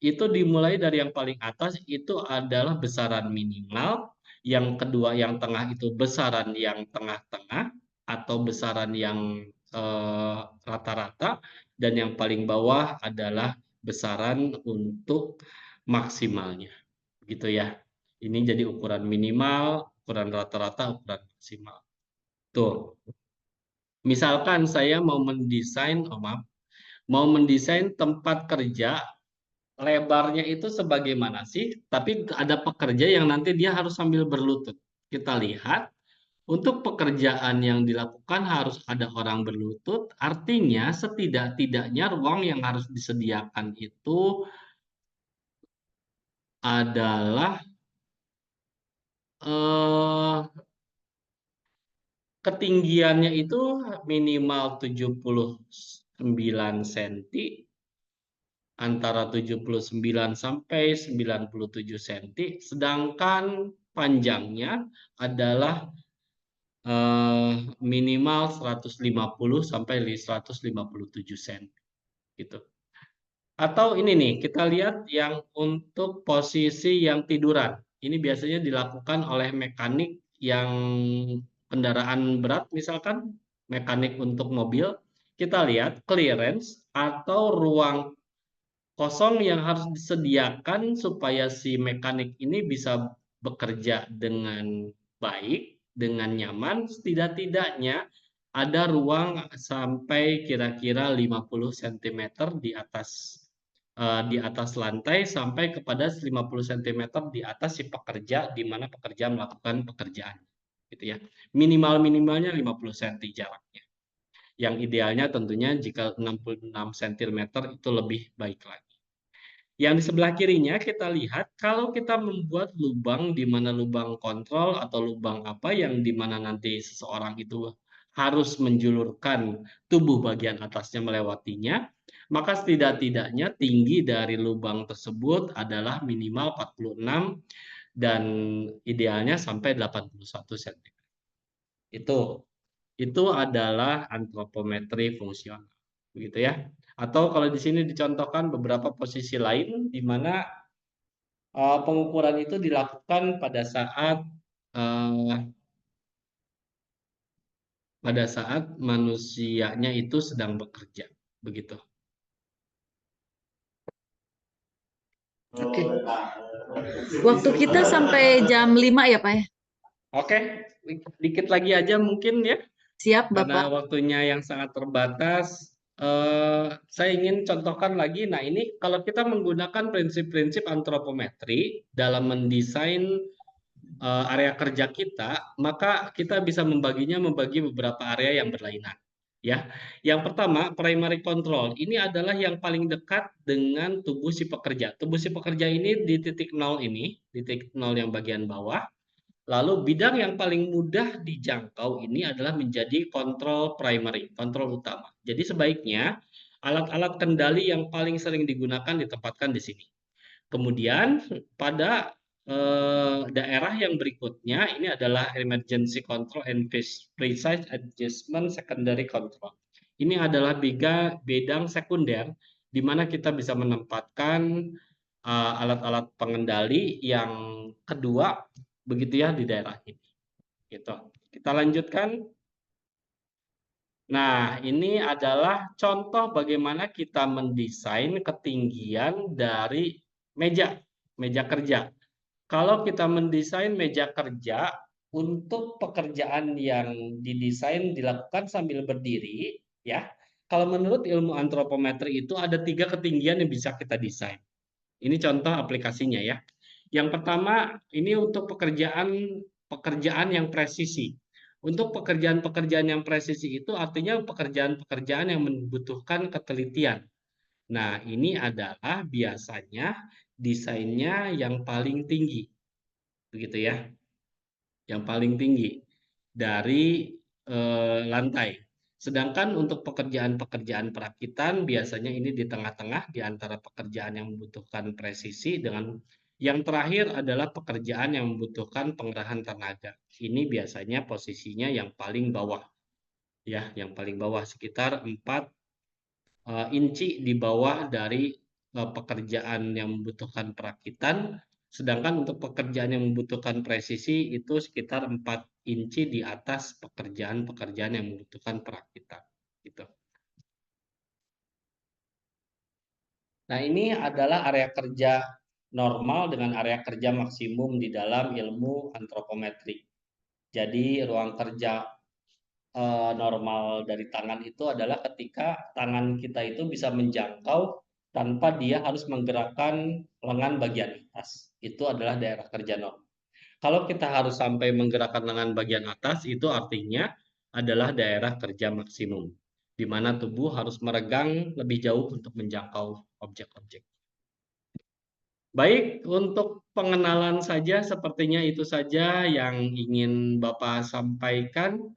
dimulai dari yang paling atas itu adalah besaran minimal, yang kedua yang tengah itu besaran yang tengah-tengah atau besaran yang rata-rata, dan yang paling bawah adalah besaran untuk maksimalnya, gitu ya. Ini jadi ukuran minimal, ukuran rata-rata, ukuran maksimal. Tuh. Misalkan saya mau mendesain, mau mendesain tempat kerja, lebarnya itu sebagaimana sih? Tapi ada pekerja yang nanti dia harus sambil berlutut. Kita lihat, untuk pekerjaan yang dilakukan harus ada orang berlutut, artinya setidak-tidaknya ruang yang harus disediakan itu adalah eh, ketinggiannya itu minimal 79 cm, antara 79 sampai 97 cm, sedangkan panjangnya adalah minimal 150 sampai 157 cm gitu. Atau ini nih, kita lihat yang untuk posisi yang tiduran. Ini biasanya dilakukan oleh mekanik yang kendaraan berat misalkan, mekanik untuk mobil. Kita lihat clearance atau ruang kosong yang harus disediakan supaya si mekanik ini bisa bekerja dengan baik, dengan nyaman, setidak-tidaknya ada ruang sampai kira-kira 50 cm di atas lantai sampai kepada 50 cm di atas si pekerja di mana pekerja melakukan pekerjaan gitu ya. Minimal-minimalnya 50 cm jaraknya. Yang idealnya tentunya jika 66 cm itu lebih baik lagi. Yang di sebelah kirinya kita lihat kalau kita membuat lubang di mana lubang kontrol atau lubang apa yang di mana nanti seseorang itu harus menjulurkan tubuh bagian atasnya melewatinya, maka setidak-tidaknya tinggi dari lubang tersebut adalah minimal 46 dan idealnya sampai 81 cm. Itu adalah antropometri fungsional, begitu ya. Atau kalau di sini dicontohkan beberapa posisi lain di mana pengukuran itu dilakukan eh, pada saat manusianya itu sedang bekerja, begitu. Oke. Waktu kita sampai jam 5 ya, Pak ya? Oke, dikit lagi aja mungkin ya, Siap, karena Bapak. waktunya yang sangat terbatas. Saya ingin contohkan lagi. Nah, ini kalau kita menggunakan prinsip-prinsip antropometri dalam mendesain area kerja kita, maka kita bisa membagi beberapa area yang berlainan. Ya, yang pertama primary control. Ini adalah yang paling dekat dengan tubuh si pekerja. Tubuh si pekerja ini di titik nol ini, di titik nol yang bagian bawah. Lalu bidang yang paling mudah dijangkau ini adalah menjadi kontrol primary, kontrol utama. Jadi sebaiknya alat-alat kendali yang paling sering digunakan ditempatkan di sini. Kemudian pada daerah yang berikutnya ini adalah emergency control and precise adjustment secondary control. Ini adalah bidang sekunder di mana kita bisa menempatkan alat-alat pengendali yang kedua begitu ya di daerah ini. Gitu. Kita lanjutkan. Nah, ini adalah contoh bagaimana kita mendesain ketinggian dari meja kerja. Kalau kita mendesain meja kerja untuk pekerjaan yang didesain dilakukan sambil berdiri, ya. Kalau menurut ilmu antropometri itu ada 3 ketinggian yang bisa kita desain. Ini contoh aplikasinya ya. Yang pertama ini untuk pekerjaan yang presisi. Untuk pekerjaan-pekerjaan yang presisi itu artinya pekerjaan-pekerjaan yang membutuhkan ketelitian. Nah, ini adalah biasanya desainnya yang paling tinggi, begitu ya, yang paling tinggi dari lantai. Sedangkan untuk pekerjaan-pekerjaan perakitan biasanya ini di tengah-tengah di antara pekerjaan yang membutuhkan presisi dengan yang terakhir adalah pekerjaan yang membutuhkan pengerahan tenaga. Ini biasanya posisinya yang paling bawah, ya, yang paling bawah sekitar 4 inci di bawah dari pekerjaan yang membutuhkan perakitan, sedangkan untuk pekerjaan yang membutuhkan presisi itu sekitar 4 inci di atas pekerjaan-pekerjaan yang membutuhkan perakitan. Gitu. Nah, ini adalah area kerja normal dengan area kerja maksimum di dalam ilmu antropometri. Jadi ruang kerja normal dari tangan itu adalah ketika tangan kita itu bisa menjangkau tanpa dia harus menggerakkan lengan bagian atas. Itu adalah daerah kerja normal. Kalau kita harus sampai menggerakkan lengan bagian atas, itu artinya adalah daerah kerja maksimum, di mana tubuh harus meregang lebih jauh untuk menjangkau objek-objek. Baik, untuk pengenalan saja, sepertinya itu saja yang ingin Bapak sampaikan.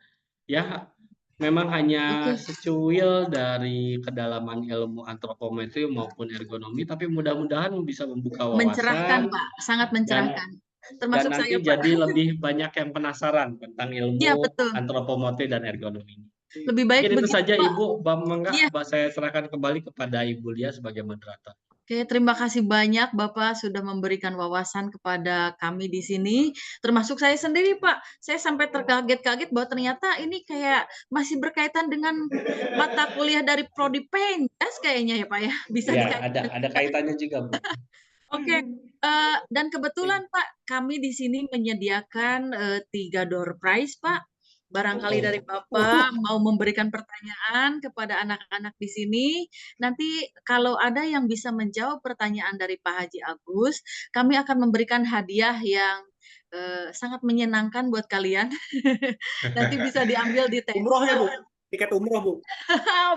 Ya, memang hanya Oke, secuil dari kedalaman ilmu antropometri maupun ergonomi, tapi mudah-mudahan bisa membuka mencerahkan wawasan Pak, sangat dan mencerahkan. dan Termasuk saya nanti Pak. jadi lebih banyak yang penasaran tentang Iya ilmu betul. antropometri dan ergonomi ini. Lebih baik Mungkin itu begitu saja Pak. Ibu, Iya. saya serahkan kembali kepada Ibu Lia sebagai moderator. Oke, terima kasih banyak Bapak sudah memberikan wawasan kepada kami di sini, termasuk saya sendiri Pak. Saya sampai terkaget-kaget bahwa ternyata ini kayak masih berkaitan dengan mata kuliah dari Prodi Penjas kayaknya ya Pak ya, bisa Ya, dikaitkan. ada kaitannya juga, Bu. Oke, dan kebetulan Pak, kami di sini menyediakan 3 door prize Pak. Barangkali dari Bapak mau memberikan pertanyaan kepada anak-anak di sini. Nanti kalau ada yang bisa menjawab pertanyaan dari Pak Haji Agus, kami akan memberikan hadiah yang sangat menyenangkan buat kalian. Nanti bisa diambil di TU. Umroh ya, Bu? Tiket umroh, Bu?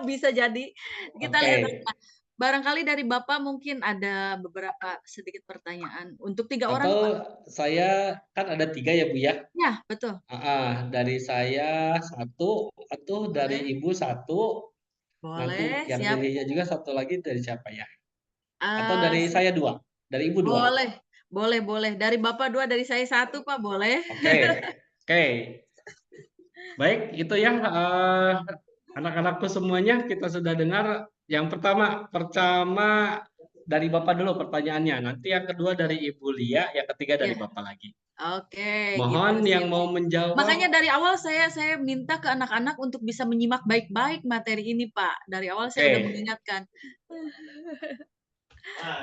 Bisa jadi. Kita lihat Oke. aja. Barangkali dari Bapak mungkin ada beberapa sedikit pertanyaan untuk 3 orang, Atau Pak. saya kan ada 3 ya, Bu ya? Ya, betul. Dari saya 1, atau dari Boleh. Ibu 1, nanti Boleh, yang siap. dirinya juga 1 lagi dari siapa ya? Atau Ah, dari saya 2? Dari Ibu 2? boleh. Boleh, boleh. Dari Bapak 2, dari saya 1, Pak, boleh. Oke. Oke. Baik, itu ya, anak-anakku semuanya kita sudah dengar. Yang pertama dari Bapak dulu pertanyaannya, nanti yang kedua dari Ibu Lia, yang ketiga dari Ya, Bapak lagi. oke, gitu. Mohon yang Sip, mau sip. Makanya menjawab. dari awal saya minta ke anak-anak untuk bisa menyimak baik-baik materi ini, Pak. Dari awal saya Oke. udah mengingatkan.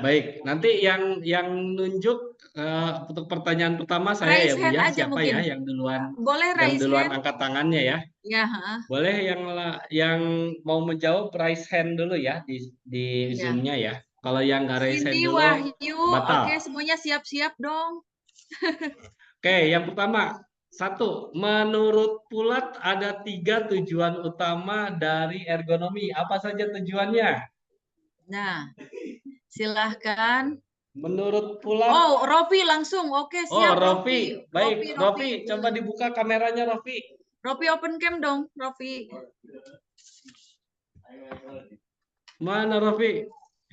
Baik, nanti yang nunjuk untuk pertanyaan pertama saya Raise ya Bu hand ya, aja siapa mungkin. ya yang duluan Boleh raise hand? angkat tangannya ya? Ya, heeh. Boleh yang mau menjawab raise hand dulu ya di Ya. Zoom-nya ya. Kalau yang nggak raise hand Cindy, dulu Wahyu, oke batal. semuanya siap-siap dong. Oke, yang pertama, 1, menurut Pulat ada 3 tujuan utama dari ergonomi. Apa saja tujuannya? Nah, silahkan. Menurut Pulat. Oh, Rofi langsung. Oke, Oh, siap Rofi. Rofi. Baik, Rofi, Rofi. Rofi, coba dibuka kameranya, Rofi. Rofi open cam dong, Rofi. Mana Rofi?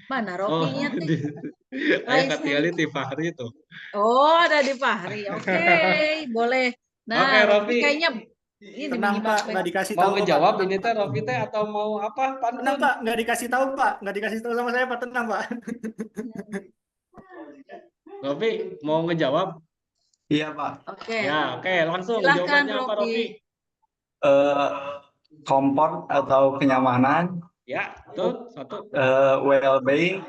Mana Oh, Rofinya teh? ayah Raise hand. ketinggalan di Fahri itu. Oh, ada di Fahri. Oke, boleh. Nah, Oke, Rofi Rofi. kayaknya ini Tenang, menyimak Pak. baik. Nggak dikasih Mau tahu, Pak. ngejawab Tenang, ini Pak. teh Rofi teh atau mau apa? Tenang, Pantun? Pak. Nggak dikasih tahu, Pak. Nggak dikasih tahu sama saya, Pak. Tenang, Pak. Rofi mau ngejawab? Iya, Pak. Oke, Ya, oke, langsung silahkan jawabannya apa Rofi. Rofi? Komfort atau kenyamanan, Ya, betul. 1. well-being,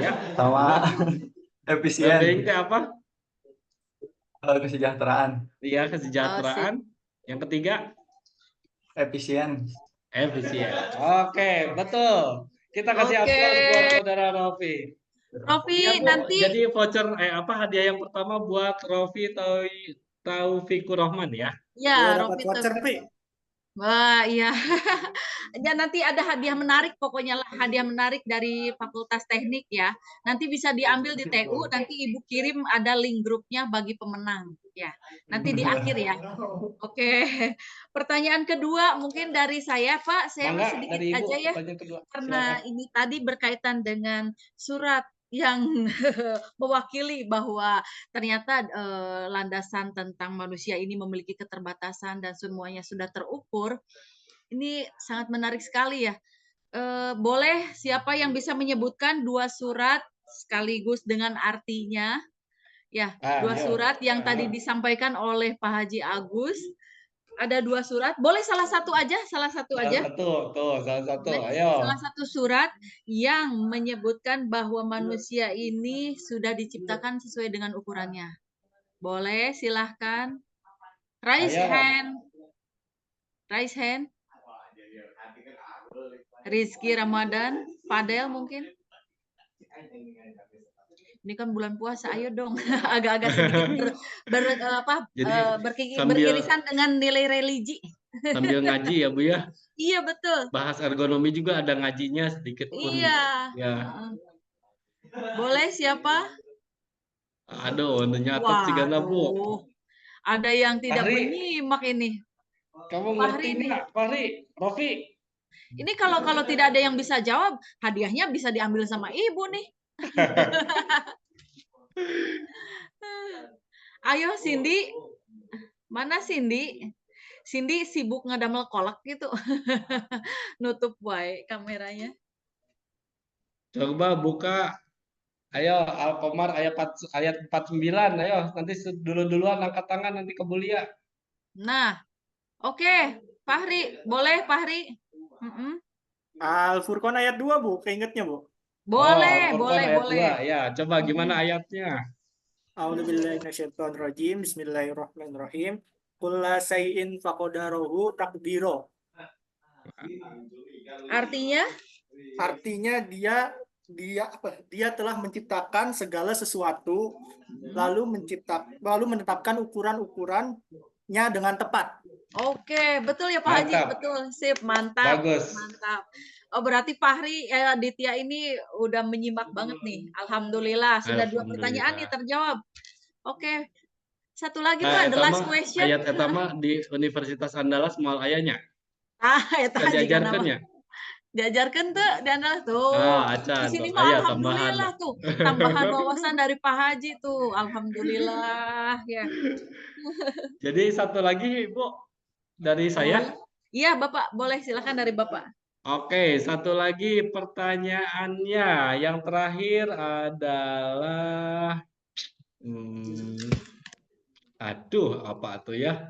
Ya. sama Well-being efisien, teh apa? kesejahteraan, Iya, Oh, sip. kesejahteraan. Yang ketiga, efisien. efisien. Oke, betul. Kita kasih Oke. aplaus buat saudara Rofi. Rofi, Iya Bu, nanti jadi voucher hadiah yang pertama buat Rofi Taufikur Rahman ya. Gua ya, dapat Rofi voucher, Pi. Wah, iya. Ya, nanti ada hadiah menarik, pokoknya lah hadiah menarik dari Fakultas Teknik ya. Nanti bisa diambil di TU, nanti Ibu kirim ada link grupnya bagi pemenang. Ya, nanti di akhir ya. Oke. Pertanyaan kedua mungkin dari saya, Pak. Saya Mangga sedikit dari Ibu aja ya. pertanyaan kedua. Karena Silakan. ini tadi berkaitan dengan surat yang mewakili bahwa ternyata landasan tentang manusia ini memiliki keterbatasan dan semuanya sudah terukur. Ini sangat menarik sekali ya. Boleh siapa yang bisa menyebutkan 2 surat sekaligus dengan artinya? Ya, 2 Ayo. surat yang tadi disampaikan oleh Pak Haji Agus. Ada 2 surat. Boleh salah satu aja, salah satu aja. Salah satu. Boleh. Ayo. Salah satu surat yang menyebutkan bahwa manusia ini sudah diciptakan sesuai dengan ukurannya. Boleh, silahkan. Raise Ayo. hand. Raise hand. Rizky Ramadan, Fadel mungkin. Ini kan bulan puasa, ayo dong. Agak-agak sedikit Jadi sambil beririsan dengan nilai religi. sambil ngaji ya Bu ya. Iya betul. Bahas ergonomi juga ada ngajinya sedikit pun. Iya. Ya. Boleh siapa? Aduh, nyatet sih Bu. Waduh, ada yang tidak Fahri. menyimak ini. Kamu Fahri ngerti nih. nggak, Fahri? Rofi? Ini kalau tidak ada yang bisa jawab, hadiahnya bisa diambil sama ibu nih. Ayo Cindy, mana Cindy? Cindy sibuk ngedamel kolak gitu. Nutup wae kameranya. Coba buka. Ayo, Alkomar ayat 49. Ayo, nanti duluan angkat tangan nanti ke Bulia. Nah, oke. Fahri, boleh Fahri? Al-Furqan ayat 2, Bu. Keingetnya, Bu. Boleh, Al-Furqan boleh, ayat boleh. 2. Ya, coba gimana ayatnya? A'udzubillahi minasyaitonirrajim. Bismillahirrahmanirrahim. Kulla sayyin faqadarahu takdiro. Artinya? Artinya dia telah menciptakan segala sesuatu lalu menetapkan ukuran-ukurannya dengan tepat. Oke, betul ya Pak Haji, Mantap. betul. Sip, mantap. Bagus. Mantap. Oh, berarti Fahri Aditya ini udah menyimak banget nih. Alhamdulillah, sudah 2 pertanyaan nih terjawab. Oke. Satu lagi Pak, the last question. Ayat etama di Universitas Andalas moal ayahnya. Eta Bisa juga nama. diajarkannya. Diajarkan tuh dan tuh. Acan, Di sini tuh. mah Aya alhamdulillah tuh. Tambahan wawasan dari Pak Haji tuh. Alhamdulillah ya. Jadi satu lagi Bu dari saya. Iya, Bapak, boleh silakan dari Bapak. Oke, satu lagi pertanyaannya. Yang terakhir adalah aduh, apa tuh ya?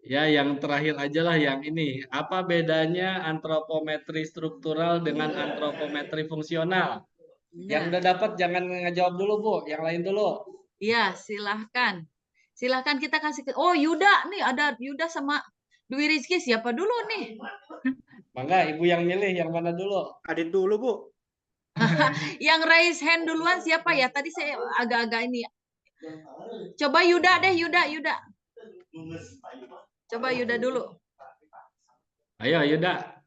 Ya, yang terakhir aja lah yang ini. Apa bedanya antropometri struktural dengan antropometri fungsional? Yang udah dapat jangan ngejawab dulu, Bu. Yang lain dulu. Iya, silahkan. Silahkan kita kasih ke... Oh, Yuda nih. Ada Yuda sama Dwi Rizky. Siapa dulu nih? Mangga, Ibu yang milih. Yang mana dulu? Adit dulu, Bu. Yang raise hand duluan siapa ya? Tadi saya agak-agak ini. Coba Yuda deh, Yuda. Coba Yuda dulu. Ayo, Yuda.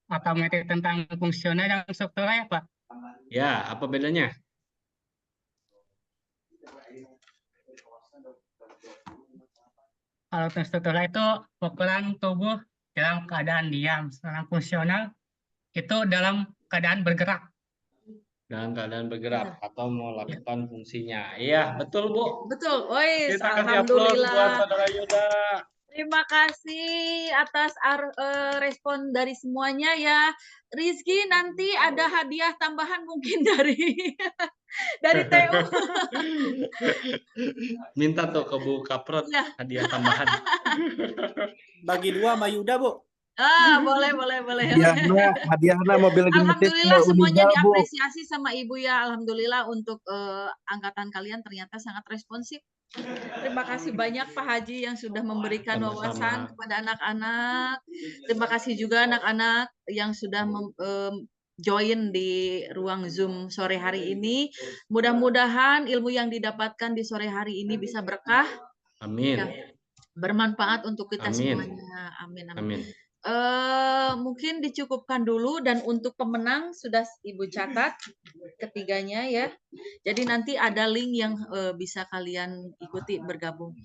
Apa materi tentang fungsional dan struktural ya, Pak? Ya, apa bedanya? Kalau struktural itu ukuran tubuh dalam keadaan diam, sedangkan fungsional itu dalam keadaan bergerak. Dalam keadaan bergerak atau melakukan fungsinya. Iya, betul, Bu. Betul. Oi, Kita kasih aplaus buat alhamdulillah. Saudara Yuda. Terima kasih atas respon dari semuanya ya. Rizky, nanti ada hadiah tambahan mungkin dari TU. Minta tuh ke Bu Kaprot Ya. hadiah tambahan. Bagi 2 sama Yuda, Bu. Boleh. Hadiahnya mobil limited Alhamdulillah semuanya Unida, Bu. diapresiasi sama Ibu ya. Alhamdulillah untuk angkatan kalian ternyata sangat responsif. Terima kasih banyak Pak Haji yang sudah memberikan Sama-sama. wawasan kepada anak-anak. Terima kasih juga anak-anak yang sudah join di ruang Zoom sore hari ini. Mudah-mudahan ilmu yang didapatkan di sore hari ini bisa berkah. Amin. Ya, bermanfaat untuk kita Amin. semuanya. Amin. Amin. Mungkin dicukupkan dulu dan untuk pemenang sudah Ibu catat ketiganya ya. Jadi nanti ada link yang bisa kalian ikuti bergabung.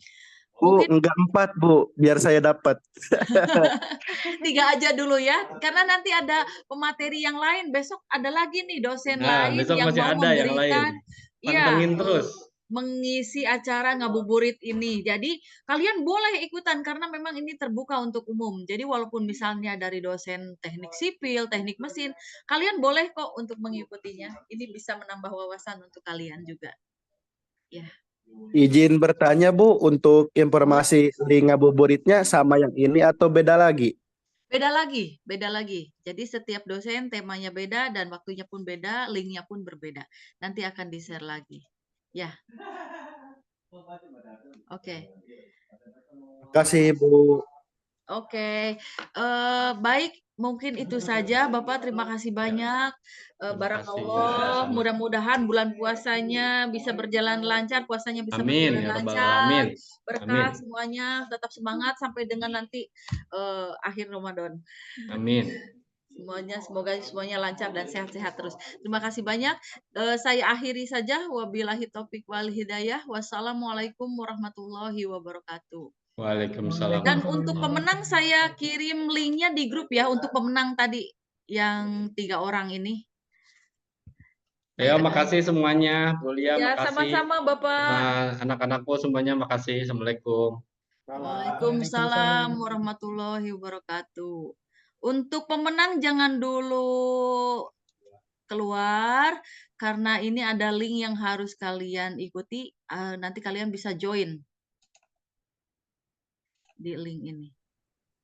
Bu, Mungkin enggak 4, Bu, biar saya dapat. 3 aja dulu ya, karena nanti ada pemateri yang lain. Besok ada lagi nih dosen lain Besok yang masih mau ada yang memberikan, lain. Pantengin terus. mengisi acara ngabuburit ini. Jadi kalian boleh ikutan karena memang ini terbuka untuk umum. Jadi walaupun misalnya dari dosen teknik sipil, teknik mesin, kalian boleh kok untuk mengikutinya. Ini bisa menambah wawasan untuk kalian juga. Ya. Izin bertanya, Bu, untuk informasi link ngabuburitnya sama yang ini atau beda lagi? Beda lagi. Jadi setiap dosen temanya beda dan waktunya pun beda, linknya pun berbeda. Nanti akan di-share lagi. Ya. Oke. Kasih Bu. Oke, baik, mungkin itu saja Bapak. Terima kasih banyak. Terima kasih. Barakallah, Sama-sama. mudah-mudahan bulan puasanya bisa berjalan lancar, puasanya bisa Amin berjalan ya rabbal lancar, alamin. berkah Amin. semuanya, tetap semangat sampai dengan nanti akhir Ramadan. Amin. Semoga semuanya lancar dan sehat-sehat terus. Terima kasih banyak. Saya akhiri saja. Wabillahi taufik wal hidayah. Wassalamualaikum warahmatullahi wabarakatuh. Waalaikumsalam Dan warahmatullahi untuk pemenang saya kirim linknya di grup ya, untuk pemenang tadi yang 3 orang ini. Ya, makasih semuanya. Bu Lia, Ya, makasih. sama-sama Bapak. Sama anak-anakku semuanya makasih. Assalamualaikum. Waalaikumsalam warahmatullahi wabarakatuh. Untuk pemenang jangan dulu keluar karena ini ada link yang harus kalian ikuti. Nanti kalian bisa join di link ini.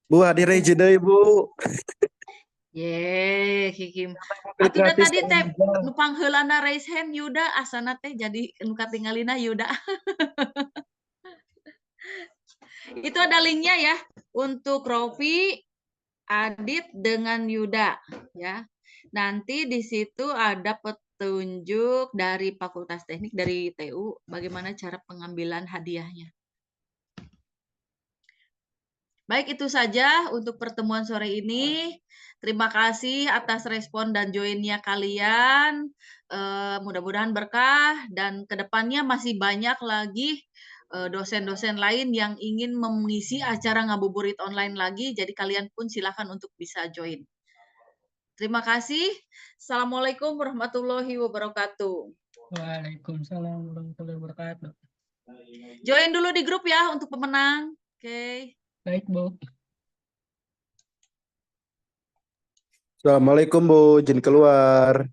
Bu hadir aja deh Bu. Ye, Hikim. Klik Atuh da gratis tadi kan teh juga. nu pangheulana raise hand Yuda asana teh jadi nu katinggalina Yuda. Itu ada linknya ya untuk Rofi, Adit dengan Yuda ya. Nanti di situ ada petunjuk dari Fakultas Teknik dari TU bagaimana cara pengambilan hadiahnya. Baik, itu saja untuk pertemuan sore ini. Terima kasih atas respon dan joinnya kalian. Mudah-mudahan berkah dan kedepannya masih banyak lagi dosen-dosen lain yang ingin mengisi acara ngabuburit online lagi. Jadi kalian pun silakan untuk bisa join. Terima kasih. Assalamualaikum warahmatullahi wabarakatuh. Waalaikumsalam warahmatullahi wabarakatuh. Join dulu di grup ya untuk pemenang. Oke. Baik, Bu. Assalamualaikum Bu, izin keluar.